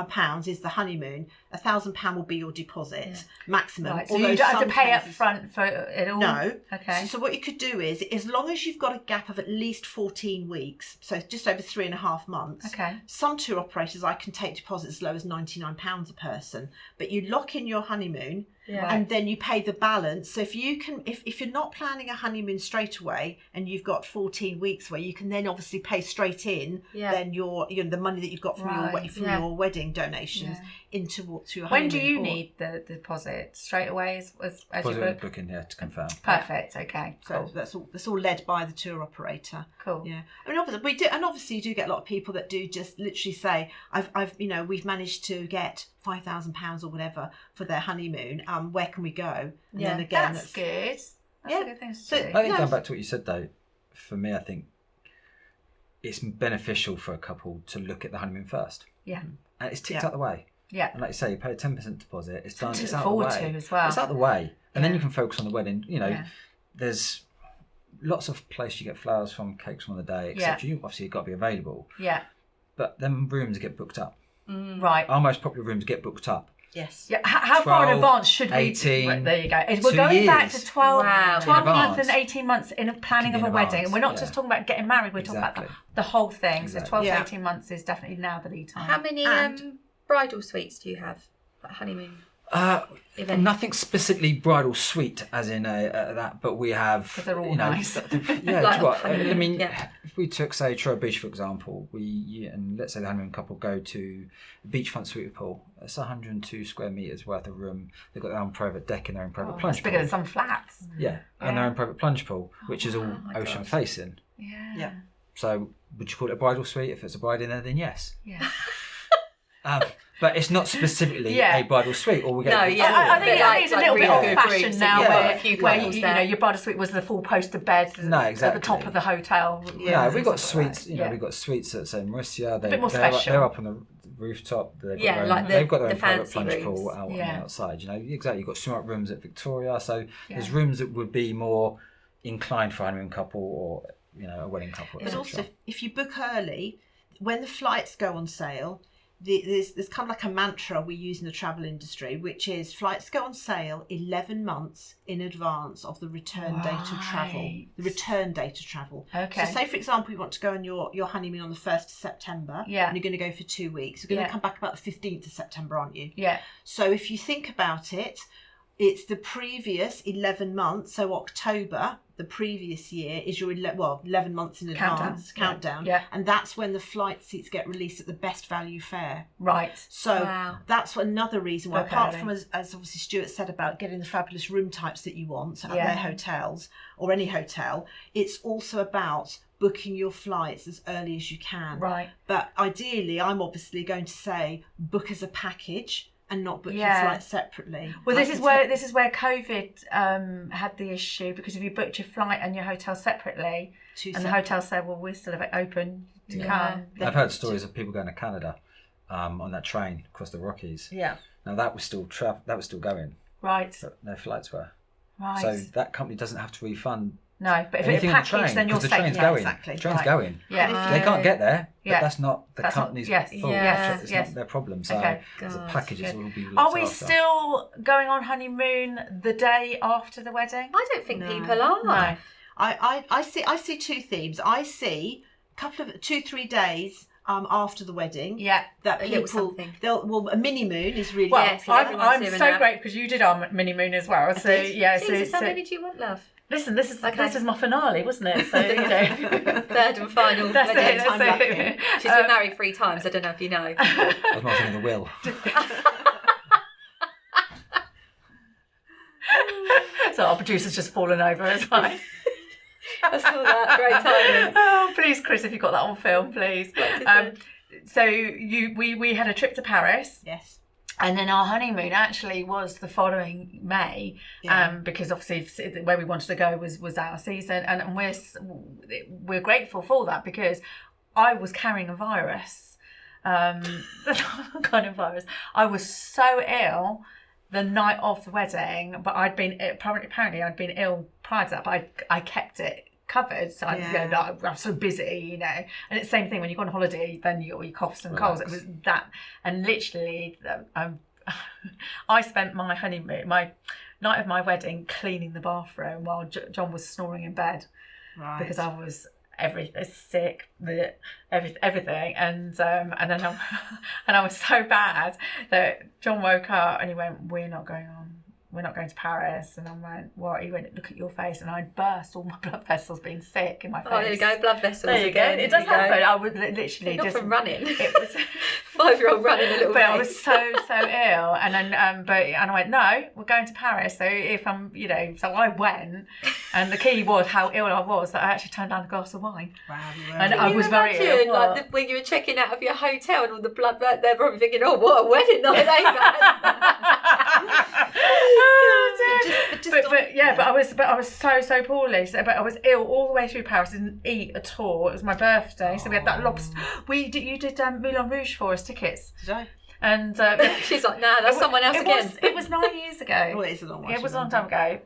pounds is the honeymoon, £1,000 will be your deposit maximum. Right. So you don't have to pay up front for it all? No. Okay. So what you could do is, as long as you've got a gap of at least 14 weeks, so just over 3.5 months. Okay. Some tour operators, I can take deposits as low as £99 a person, but you lock in your honeymoon. Yeah. And then you pay the balance. So if you're not planning a honeymoon straight away and you've got 14 weeks where you can then obviously pay straight in, then the money that you've got from your wedding donations into your honeymoon. When do you need the deposit? Straight away as you book in here to confirm. Perfect. Okay. So cool. that's all led by the tour operator. Cool. Yeah. I mean, obviously we do, and obviously you do get a lot of people that do just literally say, we've managed to get £5,000 or whatever for their honeymoon. Where can we go? And then again, that's good. That's a good thing to do. I think going back to what you said though, for me, I think it's beneficial for a couple to look at the honeymoon first. Yeah. And it's ticked out the way. Yeah. And like you say, you pay a 10% deposit. It's done. It's out the way. To as well. It's out the way, and then you can focus on the wedding. There's lots of places you get flowers from, cakes on the day, etc. Obviously, you've got to be available. Yeah. But then rooms get booked up. Right. Our most popular rooms get booked up. Yes. Yeah. How far in advance should 18, we? There you go. We're going back to 12 months and 18 months in a planning of a wedding. And we're not just talking about getting married, we're talking about the whole thing. Exactly. So 12 to 18 months is definitely now the lead time. How many bridal suites do you have at honeymoon? Nothing specifically bridal suite as in that, but we have. They're all nice. I mean, if we took, say, Troy Beach for example, and let's say the honeymoon couple go to a beachfront swimming pool. It's 102 square meters worth of room. They've got their own private deck and their own private plunge pool. Bigger than some flats. Yeah, and their own private plunge pool, which is all ocean facing. Yeah. So, would you call it a bridal suite? If it's a bride in there, then yes. Yeah. But it's not specifically a bridal suite. Or we get I think it's a little bit old-fashioned now, where your bridal suite was the full poster bed at the top of the hotel. No, we've got suites. We've got suites at say Mauritius. A bit more special. They're up on the rooftop. They've got their own private plunge pool out on the outside. Exactly. You've got swim-up rooms at Victoria. So there's rooms that would be more inclined for a honeymoon couple or a wedding couple. But also, if you book early, when the flights go on sale. There's kind of like a mantra we use in the travel industry, which is flights go on sale 11 months in advance of the return date of travel. The return date of travel. Okay. So say, for example, you want to go on your honeymoon on the 1st of September and you're going to go for 2 weeks. You're going to come back about the 15th of September, aren't you? Yeah. So if you think about it, it's the previous 11 months, so October, the previous year, is your 11 months in advance countdown. Yeah. And that's when the flight seats get released at the best value fare. Right. So that's another reason why, apart from, as obviously Stuart said, about getting the fabulous room types that you want at their hotels or any hotel, it's also about booking your flights as early as you can. Right. But ideally, I'm obviously going to say book as a package and not book your flights separately. Well, this is where COVID had the issue, because if you booked your flight and your hotel separately, the hotel said, "Well, we're still open to come." I've heard stories of people going to Canada on that train across the Rockies. Yeah. Now that was still going. Right. But no flights were. Right. So that company doesn't have to refund. No, but if it's a package, then you're safe. The train's going. Exactly. The train's going. Yeah. They can't get there, but that's not the company's fault. It's not their problem. So as a package, it will be looked Are we after. still going on honeymoon the day after the wedding? I don't think people are. No. I see two themes. I see a couple of 2-3 days after the wedding. Yeah. That people a mini moon is really I'm so great because you did our mini moon as well. So Jesus, how many do you want, love? Listen, this is my finale, wasn't it? So third and final. That's it. She's been married 3 times. I don't know if you know. I was not thinking the will. So our producer's just fallen over. It's fine. I saw that. Great timing. Oh, please, Chris, if you've got that on film, please. So we had a trip to Paris. Yes. And then our honeymoon actually was the following May, because obviously where we wanted to go was our season, and we're grateful for that, because I was carrying a virus, kind of virus. I was so ill the night of the wedding, but apparently I'd been ill prior to that, but I kept it covered. So I'm so busy, and it's the same thing when you go on holiday, then you got all your coughs and colds. It was that, and literally, I spent my honeymoon, my night of my wedding, cleaning the bathroom while John was snoring in bed, because I was sick, everything, and then I was so bad that John woke up and he went, "We're not going to Paris." And I went, "What?" He went, "Look at your face," and I burst all my blood vessels being sick in my face. Oh, there you go, blood vessels. There you go. It does happen. I would literally not just from running. It was 5-year-old running a little bit. But I was so ill, and then and I went, "No, we're going to Paris." So if I'm, so I went, and the key was how ill I was that I actually turned down a glass of wine. Wow, and I was very ill. Like when you were checking out of your hotel and all the blood, they're probably thinking, "Oh, what a wedding night they've had." But I was so poorly. But I was ill all the way through Paris. I didn't eat at all. It was my birthday, so we had that lobster. You did Moulin Rouge for us tickets. Did I? And she's like, "Nah, that's someone else again." It was 9 years ago. Well, it is a long time. It was a long time ago.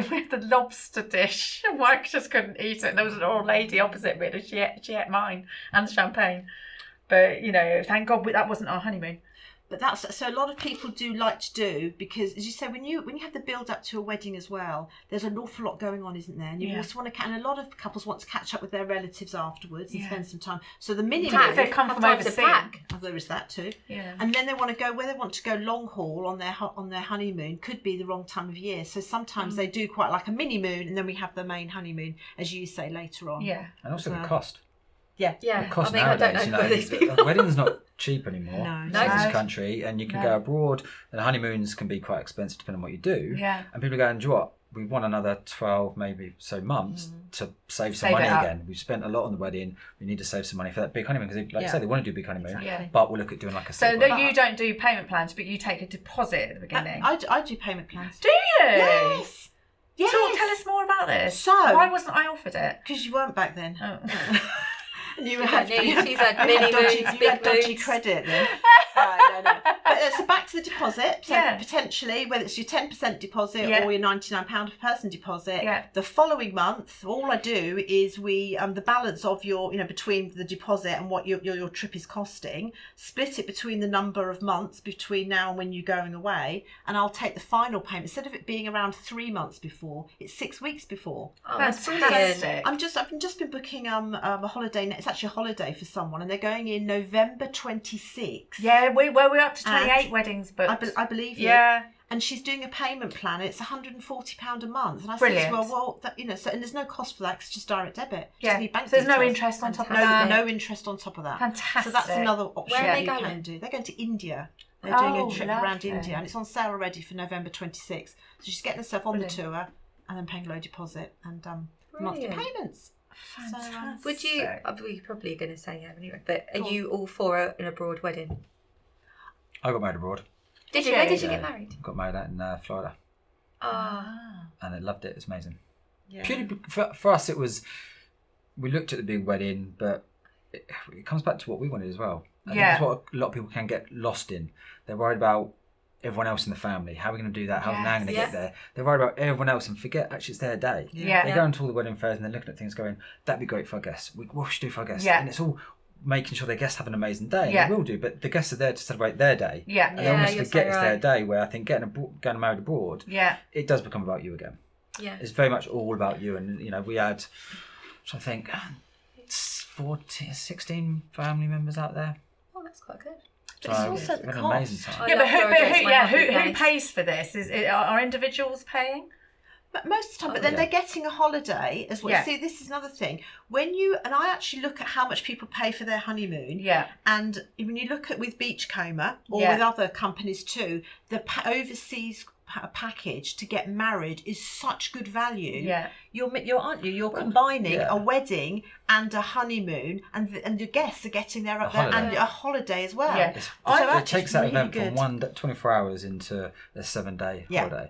We had the lobster dish. Mike just couldn't eat it. And there was an old lady opposite me, and she ate mine and the champagne. But thank God that wasn't our honeymoon. But that's so a lot of people do like to do, because as you say, when you have the build up to a wedding as well, there's an awful lot going on, isn't there? And you also want to, and a lot of couples want to catch up with their relatives afterwards and spend some time. So the minimum, if they come from overseas, there is that too. Yeah. And then they want to go where they want to go long haul on their honeymoon. Could be the wrong time of year. So sometimes they do quite like a mini moon, and then we have the main honeymoon, as you say, later on. Yeah. And also the cost. Yeah. The cost nowadays, I don't know where these people. Wedding's not cheap anymore in this country, and you can go abroad, and honeymoons can be quite expensive depending on what you do. Yeah. And people are going, "Do you know what? We want another 12, maybe so months to save some money again. We've spent a lot on the wedding. We need to save some money for that big honeymoon," because, like I said, they want to do a big honeymoon, but we'll look at doing like a. So you don't do payment plans, but you take a deposit at the beginning. I do payment plans. Do you? Yes. Yes. So tell us more about this. So why wasn't I offered it? Because you weren't back then. Oh. And you had dodgy credit then. No. But so back to the deposit. So potentially, whether it's your 10% deposit or your £99 per person deposit, the following month, all I do is we the balance of your between the deposit and what your trip is costing, split it between the number of months between now and when you're going away, and I'll take the final payment instead of it being around 3 months before. It's 6 weeks before. Oh, that's brilliant. I've just been booking a holiday. It's actually a holiday for someone, and they're going in November 26th. Yeah, we're up to 28 weddings, but I believe you. Yeah. And she's doing a payment plan. It's £140 a month, and I Brilliant. said, well, so and there's no cost for that. It's just direct debit. Yeah. Just bank so there's details. no interest on top of that. No interest on top of that. Fantastic. So that's another option Where are you they can do. They're going to India. They're doing a trip around India, and it's on sale already for November 26th. So she's getting herself on the tour, and then paying low deposit and monthly payments. Fantastic. Would you? We're probably going to say anyway. But are you all for an abroad wedding? I got married abroad. Did you? Where did you get married? Got married out in Florida. And I loved it. It was amazing. Yeah. Purely for us, it was. We looked at the big wedding, but it comes back to what we wanted as well. I think that's what a lot of people can get lost in. They're worried about everyone else in the family. How are we going to do that? How's Nan going to get there? They're worried about everyone else and forget actually it's their day. They go into all the wedding fairs and they're looking at things going, that'd be great for our guests. What should we do for our guests? And it's all making sure their guests have an amazing day. And they will do, but the guests are there to celebrate their day. And they almost forget it's their day, where I think going married abroad, it does become about you again. It's very much all about you. And, we had, I think, 16 family members out there. Oh, that's quite good. But it's also the cost. Amazing time. Who pays for this? Are individuals paying? But most of the time, but then they're getting a holiday as well. See, this is another thing. I actually look at how much people pay for their honeymoon. And when you look at with Beachcomber or with other companies too, the overseas package to get married is such good value. You're combining a wedding and a honeymoon, and your guests are getting their and a holiday as well. It takes that event from 24 hours into a 7-day holiday.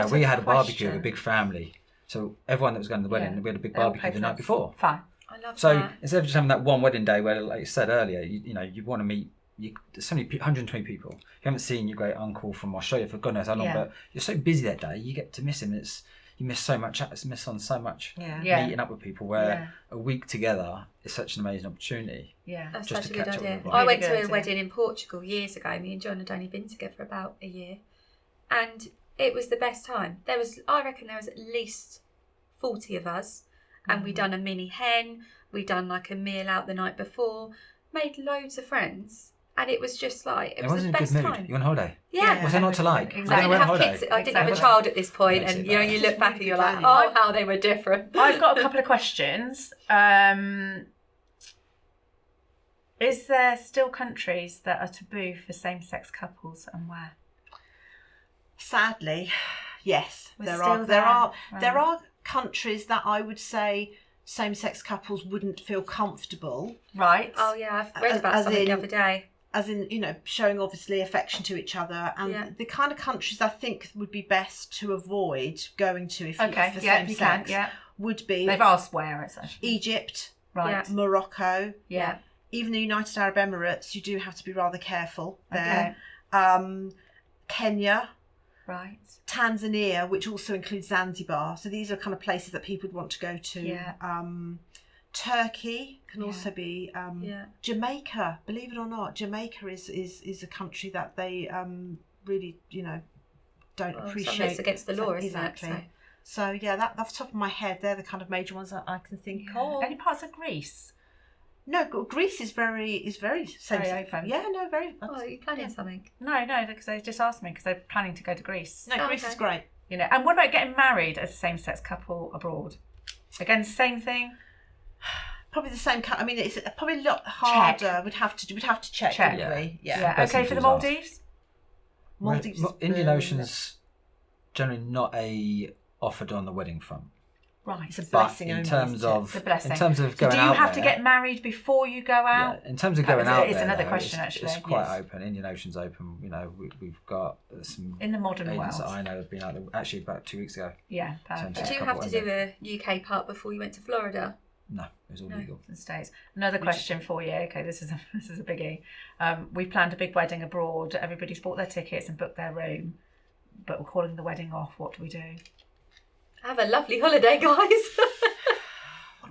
We had a barbecue with a big family, so everyone that was going to the wedding, we had a big barbecue the night before. Fine. I love so that. Instead of just having that one wedding day where, like you said earlier, you want to meet. There's so many 120 people. You haven't seen your great uncle from Australia for God knows how long, but you're so busy that day, you get to miss him. you miss so much meeting up with people, where a week together is such an amazing opportunity. Yeah, that's just such to a good catch idea. up with I went to a wedding in Portugal years ago. Me and John had only been together about a year, and it was the best time. I reckon there was at least 40 of us, and we done a mini hen. We done like a meal out the night before, made loads of friends. And it was just like, it was the best time. You went on holiday? Yeah. Was there not to like? Exactly. I didn't have a child at this point, and you look back and you're like, oh, how they were different. I've got a couple of questions. Is there still countries that are taboo for same-sex couples, and where? Sadly, yes. There are countries that I would say same-sex couples wouldn't feel comfortable. Right. Oh yeah, I've read about something the other day. As in, showing obviously affection to each other, and the kind of countries I think would be best to avoid going to if for same sex would be. They've asked where it's actually. Egypt, right? Morocco, yeah. Even the United Arab Emirates, you do have to be rather careful there. Kenya, right? Tanzania, which also includes Zanzibar. So these are kind of places that people would want to go to. Yeah. Turkey can also be Jamaica. Believe it or not, Jamaica is a country that they really don't appreciate. It's against the law, exactly. Isn't it? So yeah, that off the top of my head, they're the kind of major ones that I can think of. Any parts of Greece? No, Greece is very open. Yeah, no, very. Oh, are you planning something? No, because they just asked me because they're planning to go to Greece. No, Greece is great. And what about getting married as a same-sex couple abroad? Again, same thing. Probably the same. I mean, it's probably a lot harder. Check. We'd have to check. Yeah. Okay, for the Maldives. Indian Ocean's generally not offered on the wedding front. Right. It's a blessing. In terms of going out, do you have to get married before you go out? Yeah, in terms of going out, it's another question actually. It's quite open. Indian Ocean's open. We've got some in the modern world that I know have been out there actually about 2 weeks ago. Yeah, perfect. Did you have to do a UK part before you went to Florida? No, it was all legal. In the States. Another question for you. Okay, this is a biggie. We planned a big wedding abroad. Everybody's bought their tickets and booked their room, but we're calling the wedding off. What do we do? Have a lovely holiday, guys.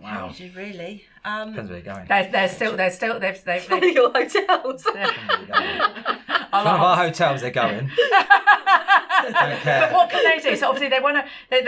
Wow. Do you really? Depends where you're going. They've One of your hotels. One of our hotels they're going. But what can they do? So obviously they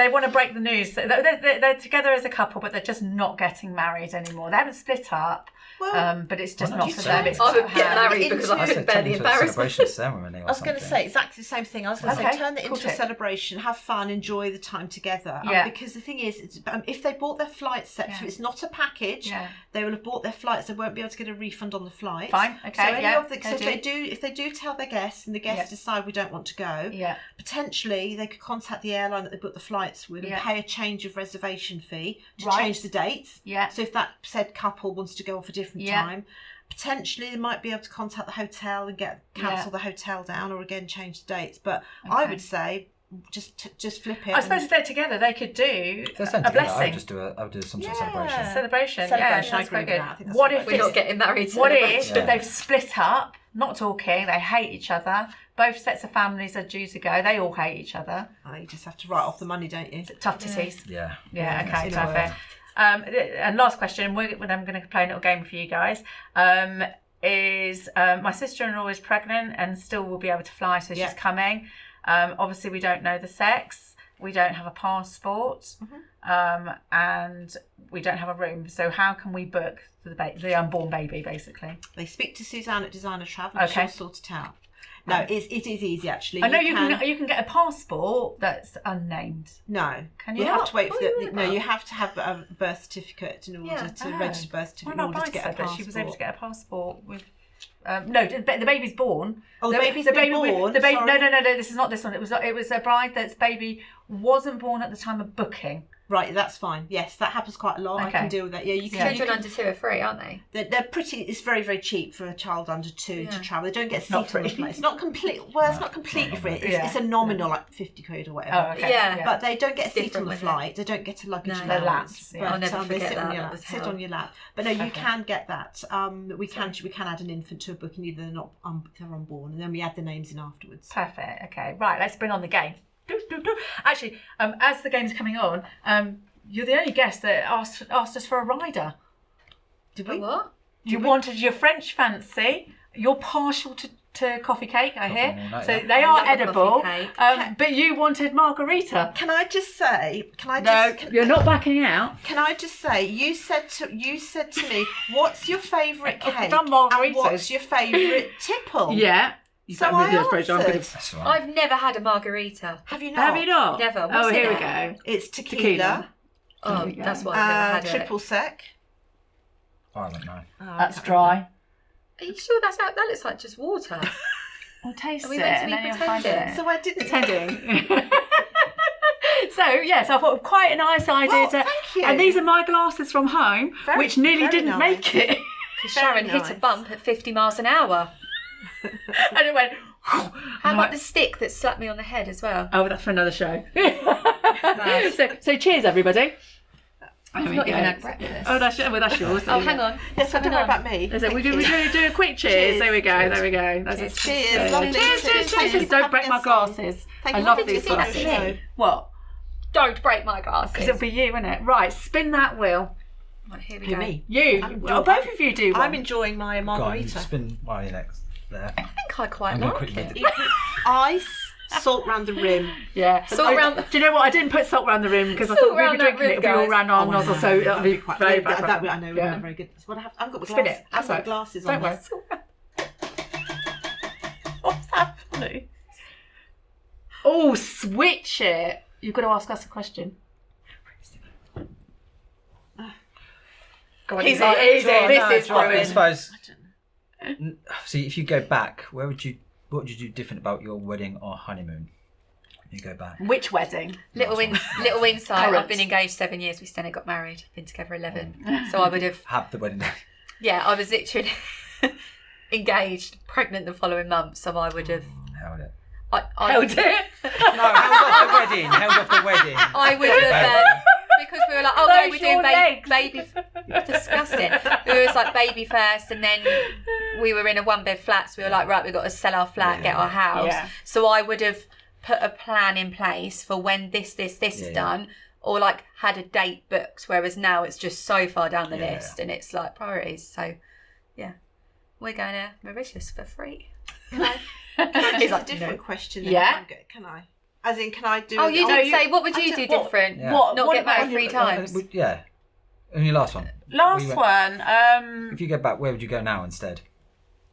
want to break the news. They're together as a couple, but they're just not getting married anymore. They haven't split up. Well, but it's just not for them. I would get married because I couldn't bear the embarrassment. I was going to say exactly the same thing. I was going to say turn it into a celebration, have fun, enjoy the time together. Because the thing is, if they bought their flights set, so it's not a package. They will have bought their flights. They won't be able to get a refund on the flights. Fine. Okay. So if they do tell their guests and the guests decide we don't want to go, potentially they could contact the airline that they booked the flights with and pay a change of reservation fee to change the dates. So if that said couple wants to go off a different time, potentially they might be able to contact the hotel and cancel the hotel down or again change the dates. But I would say just flip it. I suppose if they're together, they could do a blessing. I would do some sort of celebration. Celebration. That's quite good. good. What if we're not getting married? What if they've split up, not talking, they hate each other, both sets of families are due to go, they all hate each other. You just have to write off the money, don't you? Tough titties. Yeah. Okay, perfect. And last question, I'm going to play a little game for you guys. Is my sister-in-law is pregnant and still will be able to fly, so she's coming. Obviously, we don't know the sex. We don't have a passport, and we don't have a room. So how can we book the unborn baby, basically? They speak to Suzanne at Designer Travel and she'll sort it out. No, it is easy actually. I know you can get a passport that's unnamed. No, can you? You have to wait for you have to have a birth certificate in order to register birth certificate in order to get a passport. She was able to get a passport with. No, the baby's born. Oh, the baby's been born. The baby. No. This is not this one. It was a bride that's baby wasn't born at the time of booking. Right, that's fine. Yes, that happens quite a lot. Okay. I can deal with that. Yeah, you can. Children under 2 are free, aren't they? They're pretty. It's very, very cheap for a child under 2 to travel. They don't get seat on the flight. It's not complete. Well, it's not completely free. It's a nominal, like 50 quid or whatever. Oh, okay. Yeah. But they don't get a seat on the flight. They don't get a luggage allowance. I'll never forget that. They sit on your lap. But no, you can get that. We can add an infant to a booking. Either they're unborn, and then we add the names in afterwards. Perfect. Okay. Right. Let's bring on the game. Actually, as the game's coming on, you're the only guest that asked us for a rider. Did we? What? You wanted your French fancy. You're partial to coffee cake, I hear. So they are edible. But you wanted margarita. Can I just say? You're not backing out. Can I just say? You said to me, "What's your favourite cake? I've done margaritas. And what's your favourite tipple?" Yeah. So I answered. That's right. I've never had a margarita. Have you not? Never. What's here we go. It's tequila. Oh, that's why I've never had it. Triple sec. I don't know. That's dry. Are you sure that looks like just water? Well, taste Are we it meant to and be then you'll find pretending? it. So I didn't. Pretending. So yes, I thought quite a nice idea. Well, thank you. And these are my glasses from home, which nearly didn't nice. make it. Sharon hit a bump at 50 miles an hour. And it went. How about the stick that slapped me on the head as well? Oh, that's for another show. So cheers, everybody. I've not even had breakfast. Oh, that's yours. Oh, hang on. Yes, don't worry about me. So we do a quick cheers. There we go. That's it. Cheers. Lovely. Cheers. Don't break my glasses. Thank I you. love Did you these see that glasses. show? What? Don't break my glasses. Because it'll be you, won't it? Right, spin that wheel. Right, here we Who, go. me? You. Well, both of you do one. I'm enjoying my margarita. Spin while you're next. There. I think I quite I'm gonna like quickly it. Ice, salt round the rim. Yeah. Salt round. Do you know what? I didn't put salt round the rim because I thought we were drinking it. It'll be all round our nozzle, so it'll be very bad. I know, we're not very good. What I've got my Spin glasses. it. I've got my glasses on. Don't worry. What's that funny? Oh, switch it. You've got to ask us a question. Go on, This is I suppose. See, if you go back, what would you do different about your wedding or honeymoon? You go back. Which wedding? Little insight. Current. I've been engaged 7 years. We still never got married. Been together 11. So I would have the wedding day. Yeah, I was literally engaged, pregnant the following month. So I would have Held it. Held it? No, held off the wedding. I would have because we were like, oh no, we're doing baby. Disgusting. We was like baby first, and then we were in a 1-bed flat. So we were like, right, we've got to sell our flat, get our house. Yeah. So I would have put a plan in place for when this is done, or like had a date booked. Whereas now it's just so far down the list, and it's like priorities. So yeah, we're going to Mauritius for free. Can I It's like a different question? Yeah. Can I? As in, can I do? Oh, you didn't say. What would you do different? Yeah. Not get married 3 times. Yeah. And your last one. Last one. If you go back, where would you go now instead?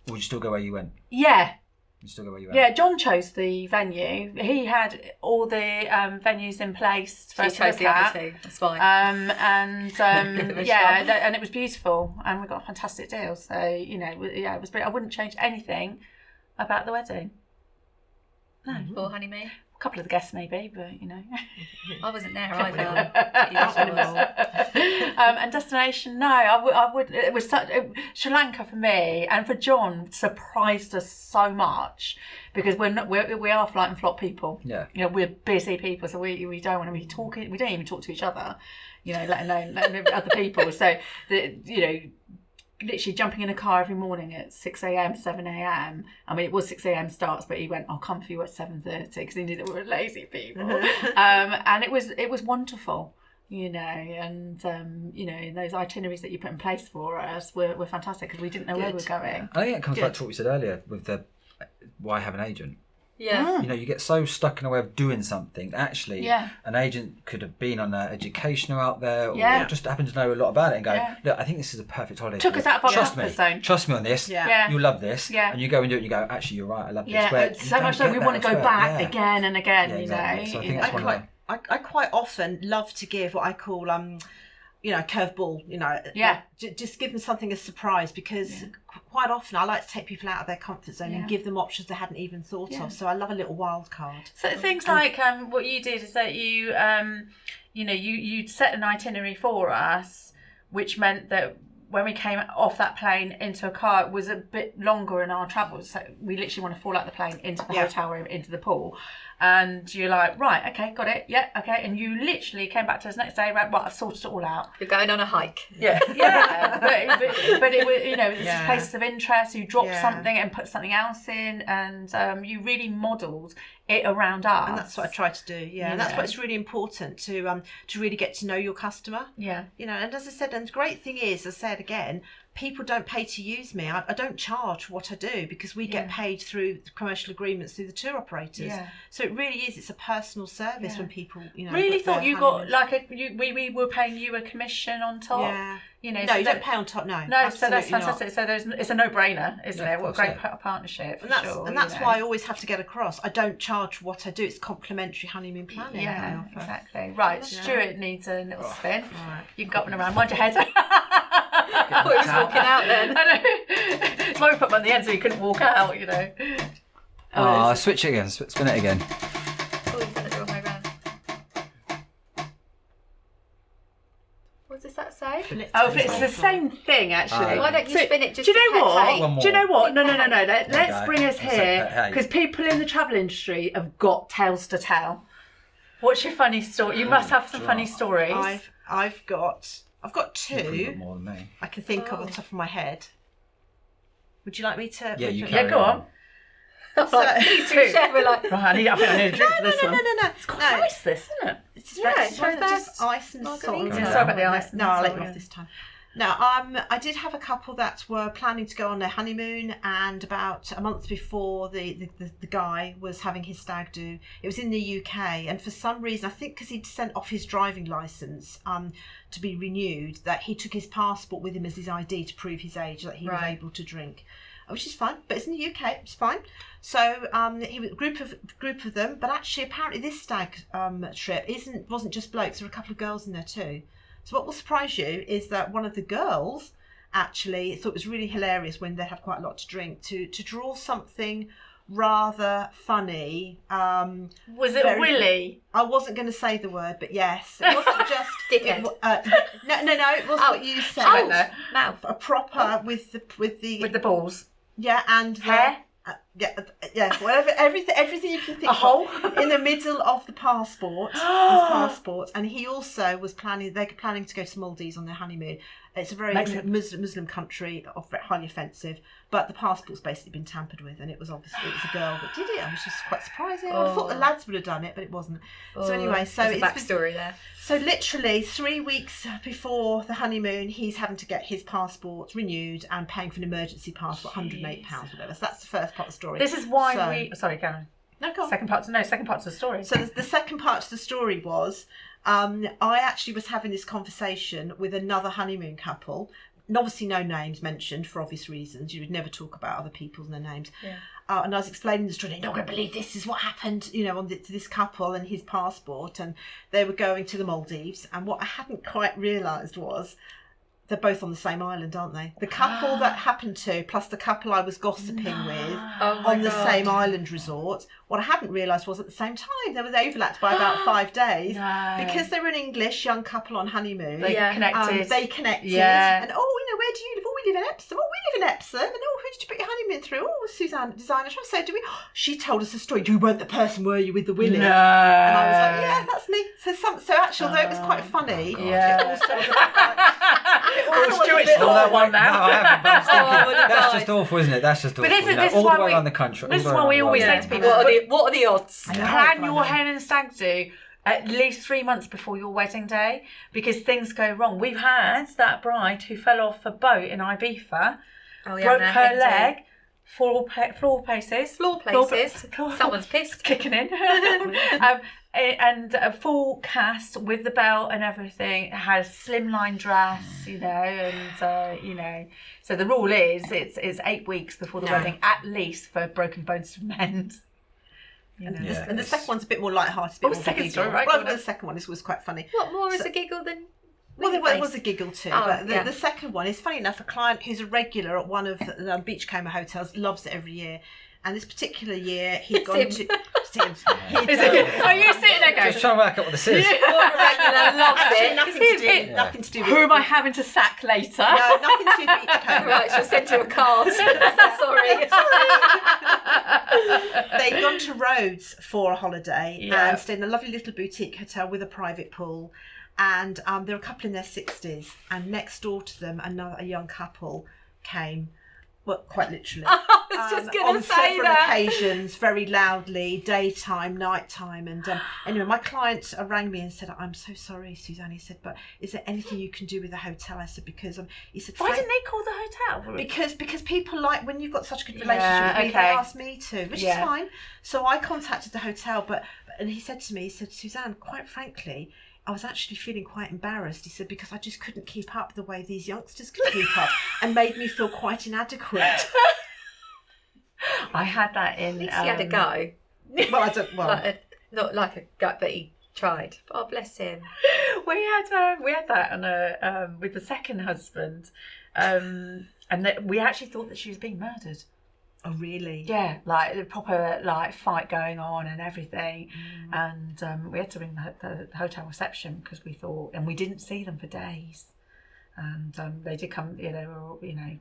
Or would you still go where you went? Yeah. You still go where you went? Yeah, John chose the venue. He had all the venues in place for us to look at. That's fine. And it was beautiful, and we got a fantastic deal. So it was brilliant. I wouldn't change anything about the wedding. No. Or honeymoon. A couple of the guests maybe, but I wasn't there either. And destination, no, I would. It was Sri Lanka for me, and for John, surprised us so much because we are flight and flop people. Yeah, we're busy people, so we don't want to be talking. We don't even talk to each other, let alone other people. So literally jumping in a car every morning at 6 a.m, 7 a.m. I mean, it was 6 a.m. starts, but he went, I'll come for you at 7:30 because he knew that we were lazy people. And it was wonderful, and those itineraries that you put in place for us were fantastic because we didn't know where we were going. I think it comes back to what we said earlier with the why have an agent. Yeah. You get so stuck in a way of doing something. Actually, an agent could have been on an educational out there or just happened to know a lot about it and go, look, I think this is a perfect holiday. Took us out of our comfort zone. Trust me on this. Yeah. You'll love this. Yeah. And you go and do it and you go, actually, you're right, I love this. Yeah, so much so we want to go back again and again, exactly. So I think that's I quite often love to give what I call a curveball, just give them something as a surprise because quite often I like to take people out of their comfort zone and give them options they hadn't even thought of. So I love a little wild card. So things like what you did is that you you set an itinerary for us, which meant that when we came off that plane into a car, it was a bit longer in our travels. So we literally want to fall out the plane into the hotel room, into the pool. And you're like, right, okay, got it. Yeah, okay. And you literally came back to us next day, right, I've sorted it all out. You're going on a hike. Yeah. Yeah. but it was, it's just places of interest. You dropped something and put something else in. And you really modelled it around us. And that's what I try to do, and that's why it's really important to really get to know your customer. Yeah. You know, and as I said, and the great thing is, as I said again, people don't pay to use me. I don't charge for what I do because we get paid through commercial agreements through the tour operators. Yeah. So it really is, it's a personal service when people, you know. Really thought you got like we were paying you a commission on top. Yeah. You know, no, you don't pay on top. No, so that's fantastic. Not. So it's a no-brainer, isn't it? What a great partnership. And that's why I always have to get across. I don't charge for what I do. It's complimentary honeymoon planning. Yeah, exactly. Right, Stuart needs a little spin. Right. You can go up and around. Mind your head. I thought he was walking out then. I know. It's why we put him on the end so he couldn't walk out, you know. Switch it again. Spin it again. Oh, he's done it the wrong way round. What does that say? It's the same thing, actually. Why don't you spin it just do you know what? Do you know what? No. Let's bring us here, because people in the travel industry have got tales to tell. What's your funny story? You must have some funny stories. I've got two more than me. I can think of on top of my head. Would you like me to? Yeah, you can. Yeah, go on. These two share. We're like, I think I need a drink for this one. No. It's quite nice, this, isn't it? It's just ice and salt. Sorry about the ice. No, I'll let you off this time. Now, I did have a couple that were planning to go on their honeymoon, and about a month before the guy was having his stag do, it was in the UK, and for some reason, I think because he'd sent off his driving licence to be renewed, that he took his passport with him as his ID to prove his age, that he was able to drink, which is fine, but it's in the UK, it's fine. So he was a group of them, but actually apparently this stag trip wasn't just blokes, there were a couple of girls in there too. So what will surprise you is that one of the girls actually thought it was really hilarious when they had quite a lot to drink to draw something rather funny. Was it a willy? I wasn't going to say the word, but yes. It wasn't just... Dickhead. No, it was what you said. Mouth. A proper with the balls. Yeah, and hair. Whatever, everything you can think of. A hole in the middle of the passport, his passport, and he also was planning to go to Maldives on their honeymoon. It's a very Muslim country, highly offensive, but the passport's basically been tampered with, and it was a girl that did it. I was just quite surprised. I thought the lads would have done it, but it wasn't. So anyway, there's a backstory there. So literally 3 weeks before the honeymoon, he's having to get his passport renewed and paying for an emergency passport, £108, whatever. So that's the first part of the story. This is why Sorry, Karen. No, go on. Second part to the story. So the second part to the story was, I actually was having this conversation with another honeymoon couple. And obviously no names mentioned for obvious reasons. You would never talk about other people and their names. Yeah. And I was explaining the story. You're not going to believe this is what happened, to this couple and his passport. And they were going to the Maldives. And what I hadn't quite realised was they're both on the same island, aren't they? The couple that happened to, plus the couple I was gossiping with on the same island resort. What I hadn't realised was at the same time, there was overlapped by about 5 days. Because they were an English young couple on honeymoon. They connected. Yeah. And, where do you live? Oh, we live in Epsom. Oh, we live in Epsom. And, who did you put your honeymoon through? Oh, Suzanne, designer. So she told us a story. You weren't the person, were you, with the willy? No. And I was like, yeah, that's me. So actually, although it was quite funny, it also was Stuart's still that one now. No, I haven't, but I was thinking, that's just awful, isn't it? That's just awful. But this all the way around the country. This is what we always say to people. What are the odds? Plan your hen and stag do at least 3 months before your wedding day, because things go wrong. We've had that bride who fell off a boat in Ibiza, broke her leg, floor places. Someone's pissed. Kicking in. And a full cast with the belt and everything. It had a slimline dress, So the rule is it's 8 weeks before the wedding, at least, for broken bones to mend. And the second one's a bit more light-hearted. The second story, right? Well, the second one was quite funny. What more is a giggle than... Well, there was a giggle too, but the second one is, funny enough, a client who's a regular at one of the Beachcomber hotels, loves it every year. And this particular year, he'd gone to... Are you sitting there going... Just trying to work out what this is. Nothing to do with... Who am I having to sack later? No, nothing to do with Beachcomber. Right, she'll send you a card. Sorry. They'd gone to Rhodes for a holiday and stayed in a lovely little boutique hotel with a private pool. And there were a couple in their 60s. And next door to them, a young couple came. Well, quite literally. I was just going to say on several occasions, very loudly, daytime, nighttime. And anyway, my client rang me and said, "I'm so sorry, Suzanne." He said, "But is there anything you can do with the hotel?" I said, "Because he said, why didn't they call the hotel?" Because people like when you've got such a good relationship with me, they ask me to, which is fine. So I contacted the hotel, and he said to me, "Suzanne, quite frankly, I was actually feeling quite embarrassed." He said, "Because I just couldn't keep up the way these youngsters could keep up, and made me feel quite inadequate." I had that in. He had a go. Well, I don't. Well, not like a go, but he tried. Oh, bless him. We had that on a with the second husband, and we actually thought that she was being murdered. Oh, really? Yeah, like the proper fight going on and everything, and we had to ring the hotel reception because we thought, and we didn't see them for days, and they did come,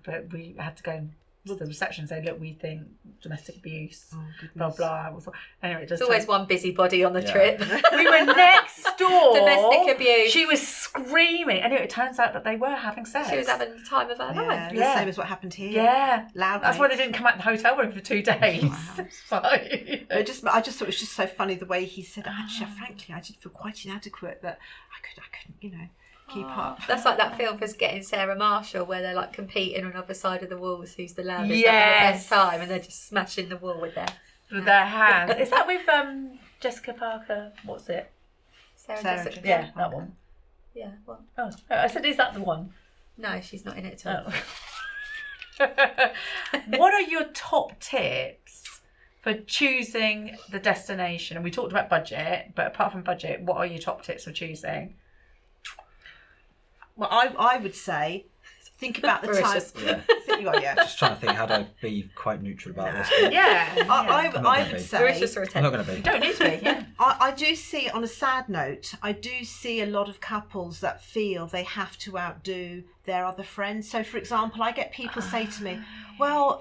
but we had to go to the reception and say, "Look, we think domestic abuse, blah blah." Anyway, there's always one busybody on the trip. We were next door. Domestic abuse. She was screaming. Anyway, it turns out that they were having sex. She was having the time of her life. The same as what happened here. Yeah, loud. That's why they didn't come out the hotel room for 2 days. So, I just thought it was just so funny the way he said, "Actually, frankly, I did feel quite inadequate that I couldn't, keep up." That's like that film for Getting Sarah Marshall, where they're like competing on the other side of the walls, who's the loudest, having the best time, and they're just smashing the wall with their hands. Is that with Jessica Parker? What's it? Sarah Jessica. Yeah, that one. Yeah, what? Oh, I said, is that the one? No, she's not in it at all. What are your top tips for choosing the destination? And we talked about budget, but apart from budget, what are your top tips for choosing? Well, I would say, think about the time. Just trying to think how to be quite neutral about this. I would say. I'm not going to be. You don't need to be. Yeah. I do see, on a sad note, I do see a lot of couples that feel they have to outdo their other friends. So, for example, I get people say to me, "Well,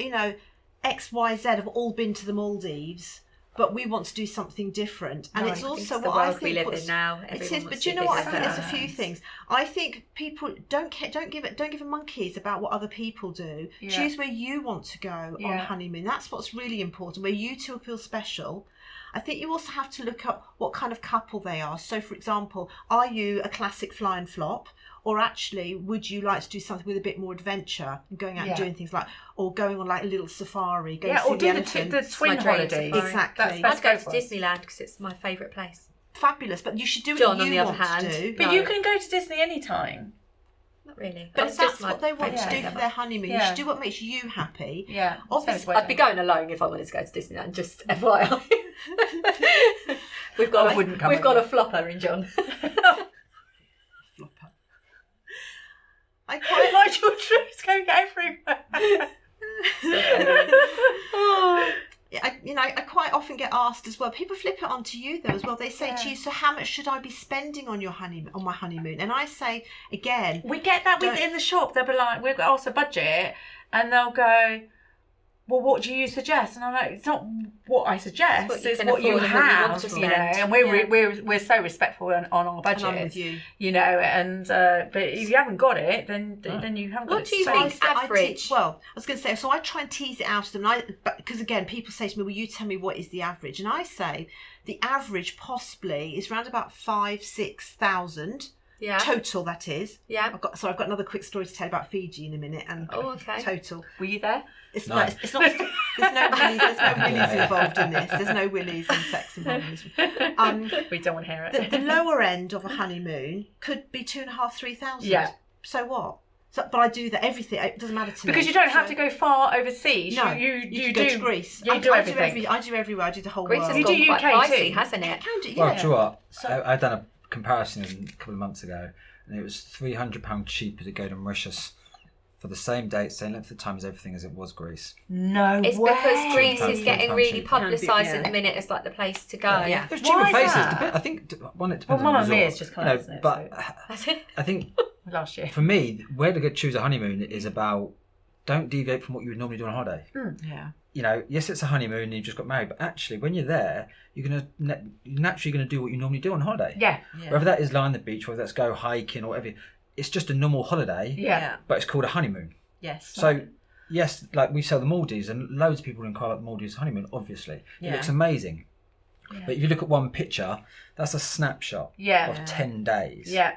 X, Y, Z have all been to the Maldives, but we want to do something different." And it's also what I think we live in now. It is, but do you know what? I think there's a few things. I think people don't give a monkeys about what other people do. Yeah. Choose where you want to go on honeymoon. That's what's really important. Where you two feel special. I think you also have to look up what kind of couple they are. So, for example, are you a classic fly and flop? Or actually, would you like to do something with a bit more adventure and going out and doing things or going on a little safari, go see the elephant. The twin holiday. Exactly. I'd go to Disneyland because it's my favourite place. Fabulous, but you should do John, what you on the want other hand, to do. But you can go to Disney anytime. Not really. But that's what they want to do for their honeymoon. You should do what makes you happy. Yeah. Obviously, I'd be going alone if I wanted to go to Disneyland, just FYI. We've got a flopper in John. I quite like your trips going everywhere. I quite often get asked as well. People flip it onto you though as well. They say to you, "So how much should I be spending on my honeymoon?" And I say again, we get that in the shop. They'll be like, "We've got also budget," and they'll go, "Well, what do you suggest?" And I'm like, "It's not what I suggest. It's what you have, And we're so respectful on our budget. And I'm with you. But if you haven't got it, then you haven't got it. What do you think average? I was going to say, so I try and tease it out of them. Because again, people say to me, "Well, you tell me what is the average?" And I say the average possibly is around about 5,000-6,000. Yeah. Total, that is. Yeah. I've got another quick story to tell about Fiji in a minute. And total. Were you there? It's not. There's no willies involved in this. There's no willies and sex involved in this. We don't want to hear it. The lower end of a honeymoon could be 2,500-3,000. Yeah. So what? But I do that. Everything. It doesn't matter to me. Because you don't have to go far overseas. No. You go do to Greece. You do everything. I do everywhere. I do the whole Greece world. has gone quite pricey, hasn't it? Well, do you know what? I've done a comparison a couple of months ago, and it was £300 cheaper to go to Mauritius for the same date, same length of time as everything as it was Greece. No It's way. Because Greece is getting really publicised at the minute as like the place to go. Yeah. There's cheaper places. I think one, it depends on the Mamma resort. Mia is just kind of, isn't it? But I think last year, for me, where to choose a honeymoon is about don't deviate from what you would normally do on a holiday. Yeah. Yes, it's a honeymoon and you just got married, but actually when you're there, you're naturally going to do what you normally do on holiday. Yeah. Whether that is lie on the beach, whether that's go hiking or whatever, it's just a normal holiday. Yeah. But it's called a honeymoon. Yes. So yes, like we sell the Maldives, and loads of people inquire about the Maldives honeymoon. Obviously, it looks amazing. Yeah. But if you look at one picture, that's a snapshot of 10 days. Yeah.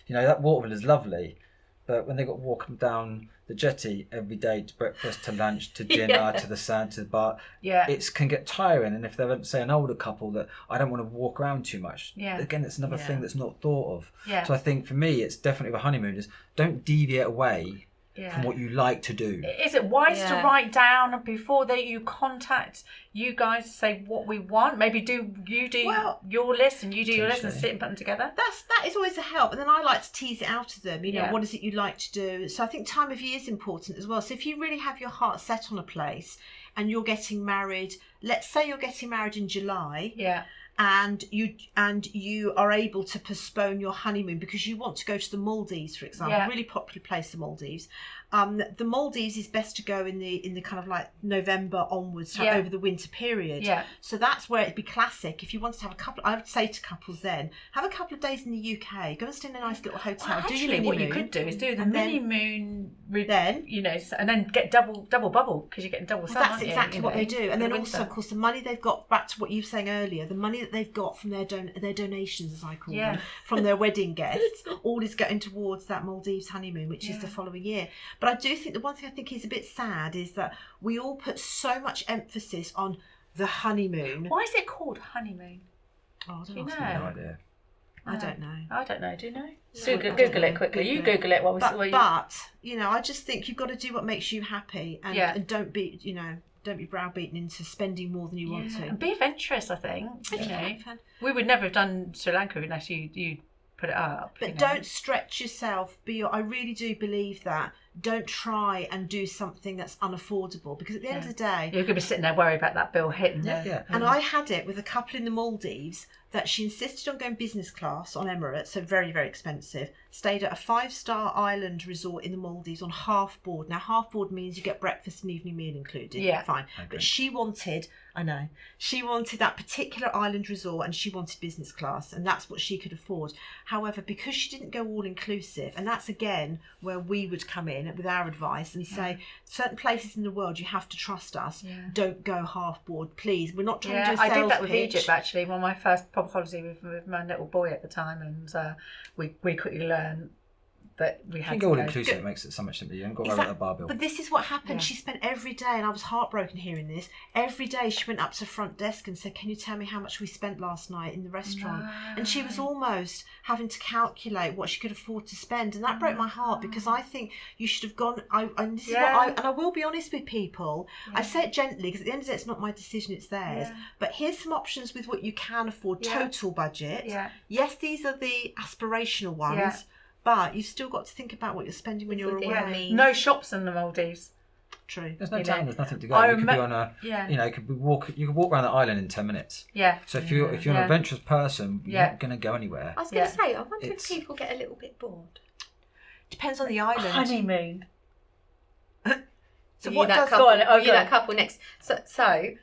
You know, that waterville is lovely, but when they got walking down the jetty every day to breakfast, to lunch, to dinner, to the sand, to the bar, it can get tiring. And if they're, say, an older couple that I don't want to walk around too much, again, it's another thing that's not thought of. Yeah. So I think for me, it's definitely a honeymoon is don't deviate away from what you like to do. Is it wise to write down before that you contact you guys to say what we want? Maybe do your list and you do your list and sit and put them together? That is always a help. And then I like to tease it out of them, you know, what is it you like to do? So I think time of year is important as well. So if you really have your heart set on a place and you're getting married, let's say you're getting married in July. Yeah. And you are able to postpone your honeymoon because you want to go to the Maldives, for example, a really popular place, the Maldives. The Maldives is best to go in the kind of like November onwards, over the winter period. Yeah. So that's where it'd be classic. If you wanted to have a couple, I would say to couples then, have a couple of days in the UK, go and stay in a nice little hotel. Well, actually, what you could do is do the mini moon, then you know, and then get double bubble because you're getting double sun. That's exactly what they do. And then also, of course, the money they've got, back to what you were saying earlier, the money that they've got from their donations, as I call them, from their wedding guests, all is going towards that Maldives honeymoon, which is the following year. But I do think the one thing I think is a bit sad is that we all put so much emphasis on the honeymoon. Why is it called honeymoon? Oh, I don't know. No idea. I don't know. I don't know. Do you know? Google it quickly. You Google it while we. But you know, I just think you've got to do what makes you happy, and don't be, you know, don't be browbeaten into spending more than you want to. And be adventurous, I think. You know, we would never have done Sri Lanka unless you put it up. But don't stretch yourself. I really do believe that. Don't try and do something that's unaffordable because at the end of the day, you're going to be sitting there worried about that bill hitting. And I had it with a couple in the Maldives that she insisted on going business class on Emirates, so very, very expensive. Stayed at a 5-star island resort in the Maldives on half board. Now, half board means you get breakfast and evening meal included. Yeah, fine. Okay. But she wanted that particular island resort and she wanted business class, and that's what she could afford. However, because she didn't go all inclusive, and that's again where we would come in with our advice and say, certain places in the world you have to trust us. Don't go half board, please. We're not trying to do a sales I did that with pitch. Egypt actually, one of my first proper holiday with my little boy at the time, and we quickly learned that we had to go. All inclusive, it makes it so much simpler. You haven't got to worry about the bar bill. But this is what happened. She spent every day, and I was heartbroken hearing this. Every day she went up to the front desk and said, "Can you tell me how much we spent last night in the restaurant?" And she was almost having to calculate what she could afford to spend, and that broke my heart because I think you should have gone. And this is what I will be honest with people. I say it gently because at the end of the day, it's not my decision; it's theirs. But here's some options with what you can afford. Total budget. Yes, these are the aspirational ones. But you've still got to think about what you're spending when you're away. No shops in the Maldives. True. There's no town. There's nothing to go. You could be on a. You know, you could walk around the island in 10 minutes. Yeah. So if you're an adventurous person, you're not going to go anywhere. I was going to say, I wonder if people get a little bit bored. Depends on the island. Honeymoon. So what does that couple next? So,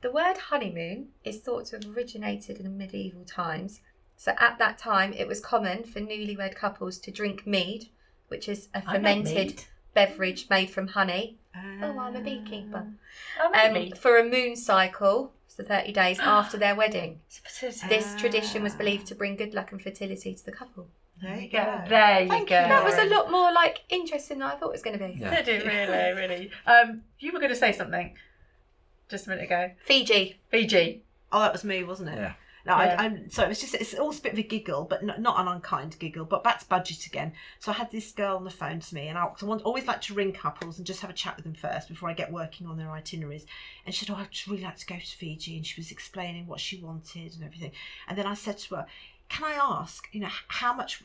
the word honeymoon is thought to have originated in medieval times. So at that time, it was common for newlywed couples to drink mead, which is a fermented beverage made from honey. I'm a beekeeper. For a moon cycle, so 30 days after their wedding. This tradition was believed to bring good luck and fertility to the couple. There you go. That was a lot more interesting than I thought it was going to be. Did it really? You were going to say something just a minute ago. Fiji. Oh, that was me, wasn't it? Yeah. No, so it's all a bit of a giggle, but not an unkind giggle. But back to budget again. So I had this girl on the phone to me, and I always like to ring couples and just have a chat with them first before I get working on their itineraries. And she said, I'd really like to go to Fiji, and she was explaining what she wanted and everything. And then I said to her, can I ask, how much,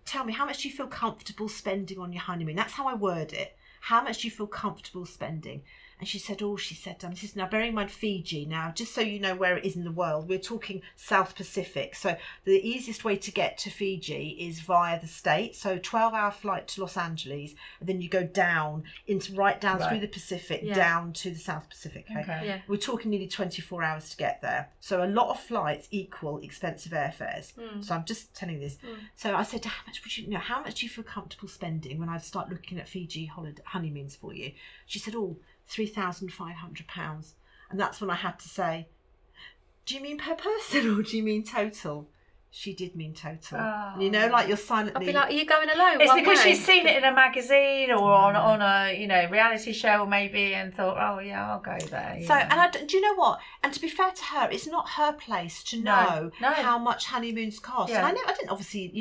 tell me, how much do you feel comfortable spending on your honeymoon? That's how I word it. How much do you feel comfortable spending? And she said, this is now, bearing in mind Fiji now, just so you know where it is in the world, we're talking South Pacific. So the easiest way to get to Fiji is via the States. So 12-hour flight to Los Angeles, and then you go down through the Pacific, down to the South Pacific. Okay. Yeah. We're talking nearly 24 hours to get there. So a lot of flights equal expensive airfares. So I'm just telling you this. So I said, how much do you feel comfortable spending when I start looking at Fiji honeymoons for you? She said, £3,500. And that's when I had to say, do you mean per person or do you mean total? She did mean total. Oh. You know, like you're silently... I'll be like, are you going alone? It's because she's seen it in a magazine or on a, reality show maybe, and thought, oh yeah, I'll go there. So, and do you know what? And to be fair to her, it's not her place to know how much honeymoons cost. Yeah. And I didn't obviously,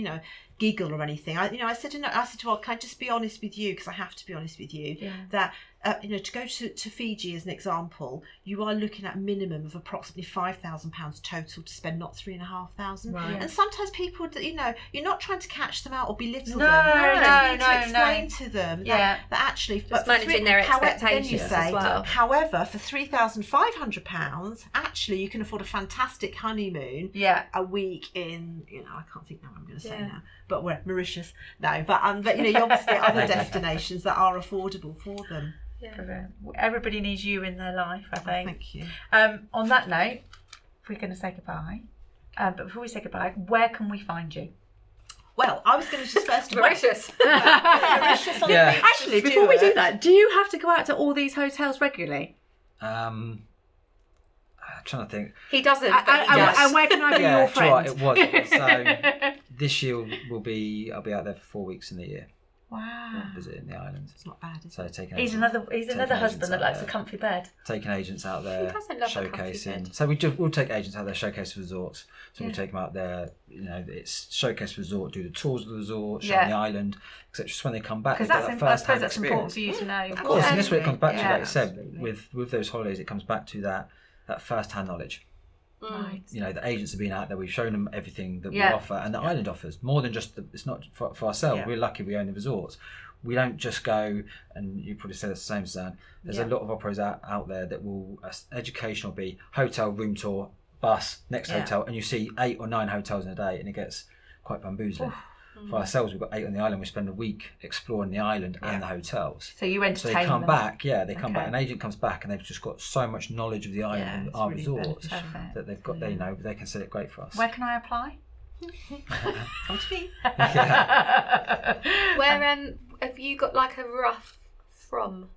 giggle or anything. I said to her, can I just be honest with you? Because I have to be honest with you. Yeah. That to go to Fiji as an example, you are looking at a minimum of approximately £5,000 total to spend, not £3,500. Right. And sometimes people, you're not trying to catch them out or belittle them. You need to explain to them that actually, just managing their expectations as well. However, for £3,500, actually you can afford a fantastic honeymoon. A week in, I can't think now what I'm going to say now. But we're Mauritius. No, but you obviously other destinations that are affordable for them. Yeah. Everybody needs you in their life, I think. Thank you. On that note, we're going to say goodbye. But before we say goodbye, where can we find you? Well, I was going to just first Mauritius. Actually, before we do that, do you have to go out to all these hotels regularly? I'm trying to think. He doesn't. And where can I be your friend? It was. So this year I'll be out there for 4 weeks in the year. Wow. Visiting the island. It's not bad, is it? So he's another husband that likes a comfy bed. Taking agents out there, showcasing. So we'll take agents out there, showcase resorts. So we'll take them out there. It's showcase resort, do the tours of the resort, show them the island, etc. Just when they come back, because I suppose that's important for you to know. Of course, and this is what it comes back to. Like you said, with those holidays, it comes back to that first-hand knowledge. Right. The agents have been out there. We've shown them everything that we offer, and the island offers more than just. It's not for ourselves. Yeah. We're lucky we own the resorts. We don't just go, and you probably say the same, Suzanne. There's a lot of operators out there that will education will be hotel, room tour, bus, next hotel, and you see 8 or 9 hotels in a day, and it gets quite bamboozling. For ourselves, we've got 8 on the island. We spend a week exploring the island and the hotels. So you entertain them. So they come back. Yeah, they come back. An agent comes back, and they've just got so much knowledge of the island and our really resorts that they've got. They can set it great for us. Where can I apply? Come to me. Where have you got like a rough from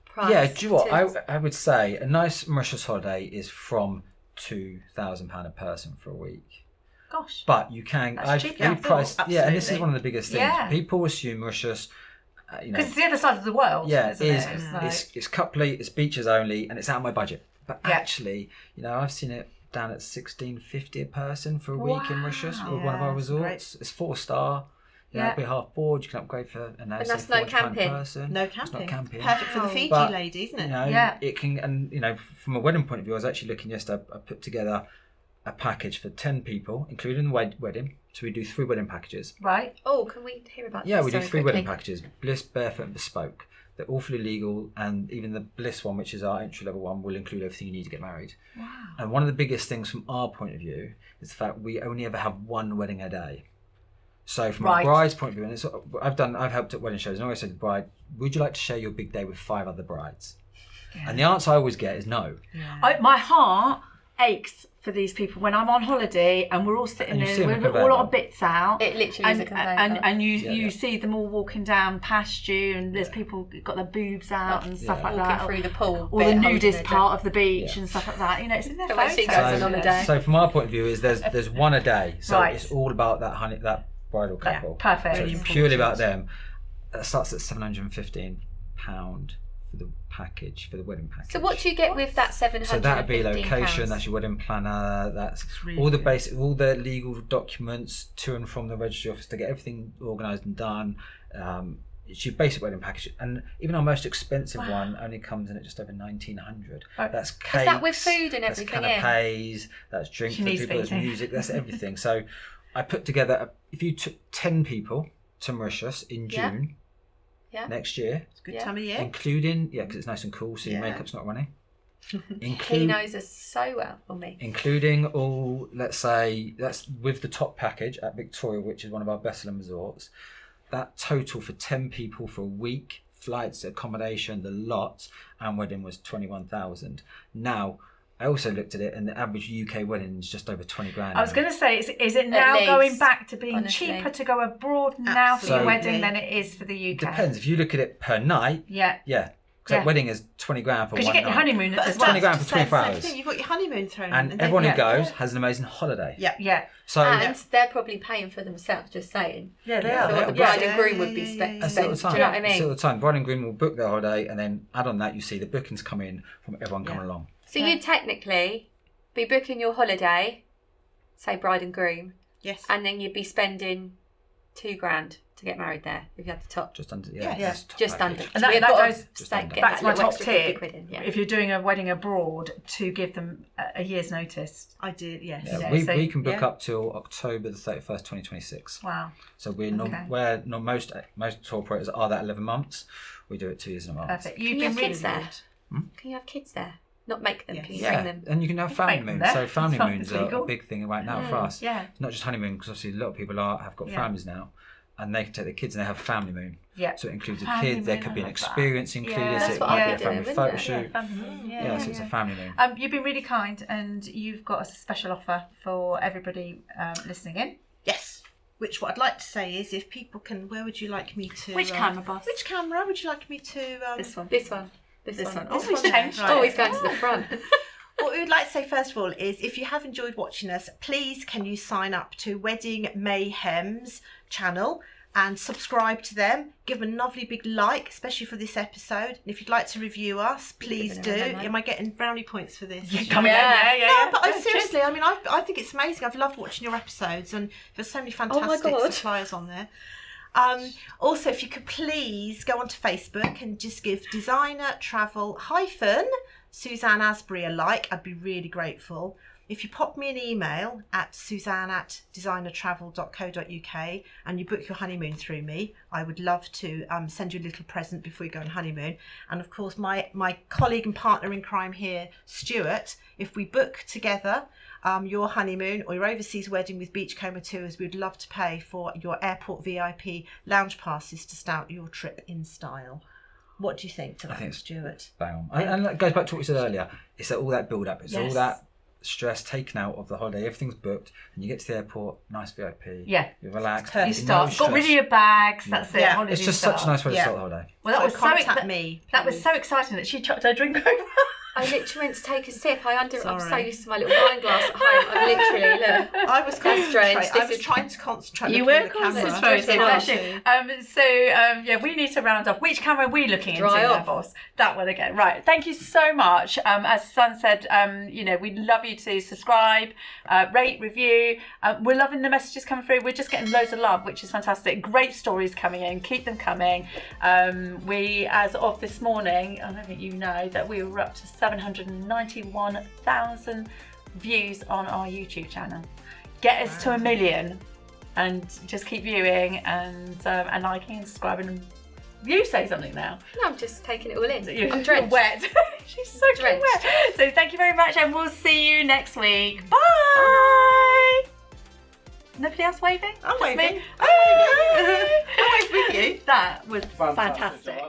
price? Yeah, do you know what? I would say a nice Mauritius holiday is from £2,000 a person for a week. Gosh. But you can. And this is one of the biggest things. Yeah. People assume Mauritius, because it's the other side of the world. Yeah, it's coupley, it's beaches only, and it's out of my budget. But actually, I've seen it down at $1,650 a person for a week in Mauritius with one of our resorts. It's 4-star. It'll be half board. You can upgrade for and that's no camping. No camping. It's not camping. Perfect for the Fiji lady, isn't it? It can. And from a wedding point of view, I was actually looking yesterday. I put together a package for 10 people, including the wedding. So we do 3 wedding packages. Right. Oh, can we hear about this? Yeah, we do 3 wedding packages: Bliss, Barefoot, and Bespoke. They're all fully legal, and even the Bliss one, which is our entry-level one, will include everything you need to get married. Wow. And one of the biggest things from our point of view is the fact we only ever have one wedding a day. So from a bride's point of view, and I've helped at wedding shows, and I always say to the bride, would you like to share your big day with 5 other brides? Yeah. And the answer I always get is no. Yeah. My heart aches for these people when I'm on holiday and we're all sitting there with all our bits out. It literally is a conveyor. And you see them all walking down past you, and there's people got their boobs out and stuff like that. Walking through the pool. Or the nudist part of the beach and stuff like that. It's in their photos. So from our point of view is there's one a day. So it's all about that bridal couple. Yeah, perfect. So it's purely about them. It starts at £715 for the package, for the wedding package. So what do you get with that £715? So that would be location, that's your wedding planner, that's really all the basic, all the legal documents to and from the registry office to get everything organised and done. It's your basic wedding package, and even our most expensive one only comes in at just over £1,900. That's cakes. Is that with food and everything? That's canapes, that's drinks for people, that's music, that's everything. So I put together, if you took 10 people to Mauritius in June, next year. It's a good time of year. Including, because it's nice and cool, so your makeup's not running. He knows us so well, or me. Including all, let's say, that's with the top package at Victoria, which is one of our best-selling resorts. That total for 10 people for a week, flights, accommodation, the lot, and wedding was 21,000. Now, I also looked at it, and the average UK wedding is just over 20 grand. I was going to say, is it now going back to being cheaper to go abroad now for your wedding than it is for the UK? Depends. If you look at it per night, because a wedding is 20 grand for 1 night. Because you get your honeymoon as well. 20 grand for 24 hours. You've got your honeymoon thrown in. And everyone who goes has an amazing holiday. Yeah. So, and they're probably paying for themselves, just saying. Yeah, they are. So what the bride and groom would be spent. Do you know what I mean? That's all the time. Bride and groom will book their holiday, and then add on that, you see the bookings come in from everyone coming along. So you technically be booking your holiday, say bride and groom. Yes. And then you'd be spending $2,000 to get married there if you had the top. Just under, just under. And that goes back to my top tip. Yeah. If you're doing a wedding abroad, to give them a year's notice. I did, yes. Yeah, we can book up till October the 31st, 2026. Wow. So most tour operators are that 11 months. We do it 2 years in advance. Perfect. Can you have kids there? Can you have kids there? Not make them, can you bring them? And you can have family moons. So family moons are legal. a big thing right now for us. Yeah. It's not just honeymoon, because obviously a lot of people have got families now, and they can take their kids and they have family moon. Yeah. So it includes the kids. There could be an experience included. That's So what it I'd could be a family photo shoot. So it's a family moon. You've been really kind, and you've got us a special offer for everybody listening in. Yes. What I'd like to say is, if people can, where would you like me to? Which camera, boss? Which camera would you like me to? This one. This one. Always changed. Always going to the front. What we would like to say first of all is, if you have enjoyed watching us, please can you sign up to Wedding Mayhem's channel and subscribe to them. Give them a lovely big like, especially for this episode. And if you'd like to review us, please do. Am I getting brownie points for this? Yeah, No, but seriously, I mean, I think it's amazing. I've loved watching your episodes, and there's so many fantastic suppliers on there. Also, if you could please go onto Facebook and just give Designer Travel Suzanne Asbury a like, I'd be really grateful. If you pop me an email at suzanne@designertravel.co.uk and you book your honeymoon through me, I would love to send you a little present before you go on honeymoon. And of course, my colleague and partner in crime here, Stuart, if we book together your honeymoon or your overseas wedding with Beachcomber Tours, we'd love to pay for your airport VIP lounge passes to start your trip in style. What do you think to that, Stuart? Bang on. And that goes back to what we said earlier. It's all that build up. It's all that stress taken out of the holiday. Everything's booked, and you get to the airport, nice VIP. Yeah. You're relaxed. You start. Got rid of your bags. That's it. Yeah. It's just such a nice way to start the holiday. Well, that was contact me. That was so exciting that she chucked her drink over. I literally went to take a sip. I'm so used to my little wine glass at home. I'm literally, look. I was concentrating. I was trying to concentrate. You were concentrating. We need to round off. Which camera are we looking into now, boss? That one again. Right. Thank you so much. As Suzanne said, we'd love you to subscribe, rate, review. We're loving the messages coming through. We're just getting loads of love, which is fantastic. Great stories coming in. Keep them coming. We, as of this morning, I don't think you know, that we were up to 791,000 views on our YouTube channel. Get us to 1 million, and just keep viewing and liking and subscribing. And you say something now. No, I'm just taking it all in. I'm drenched. Wet. She's so drenched. Wet. So thank you very much, and we'll see you next week. Bye. Nobody else waving? I'm just waving. Me? Bye. I wave with you. That was fantastic.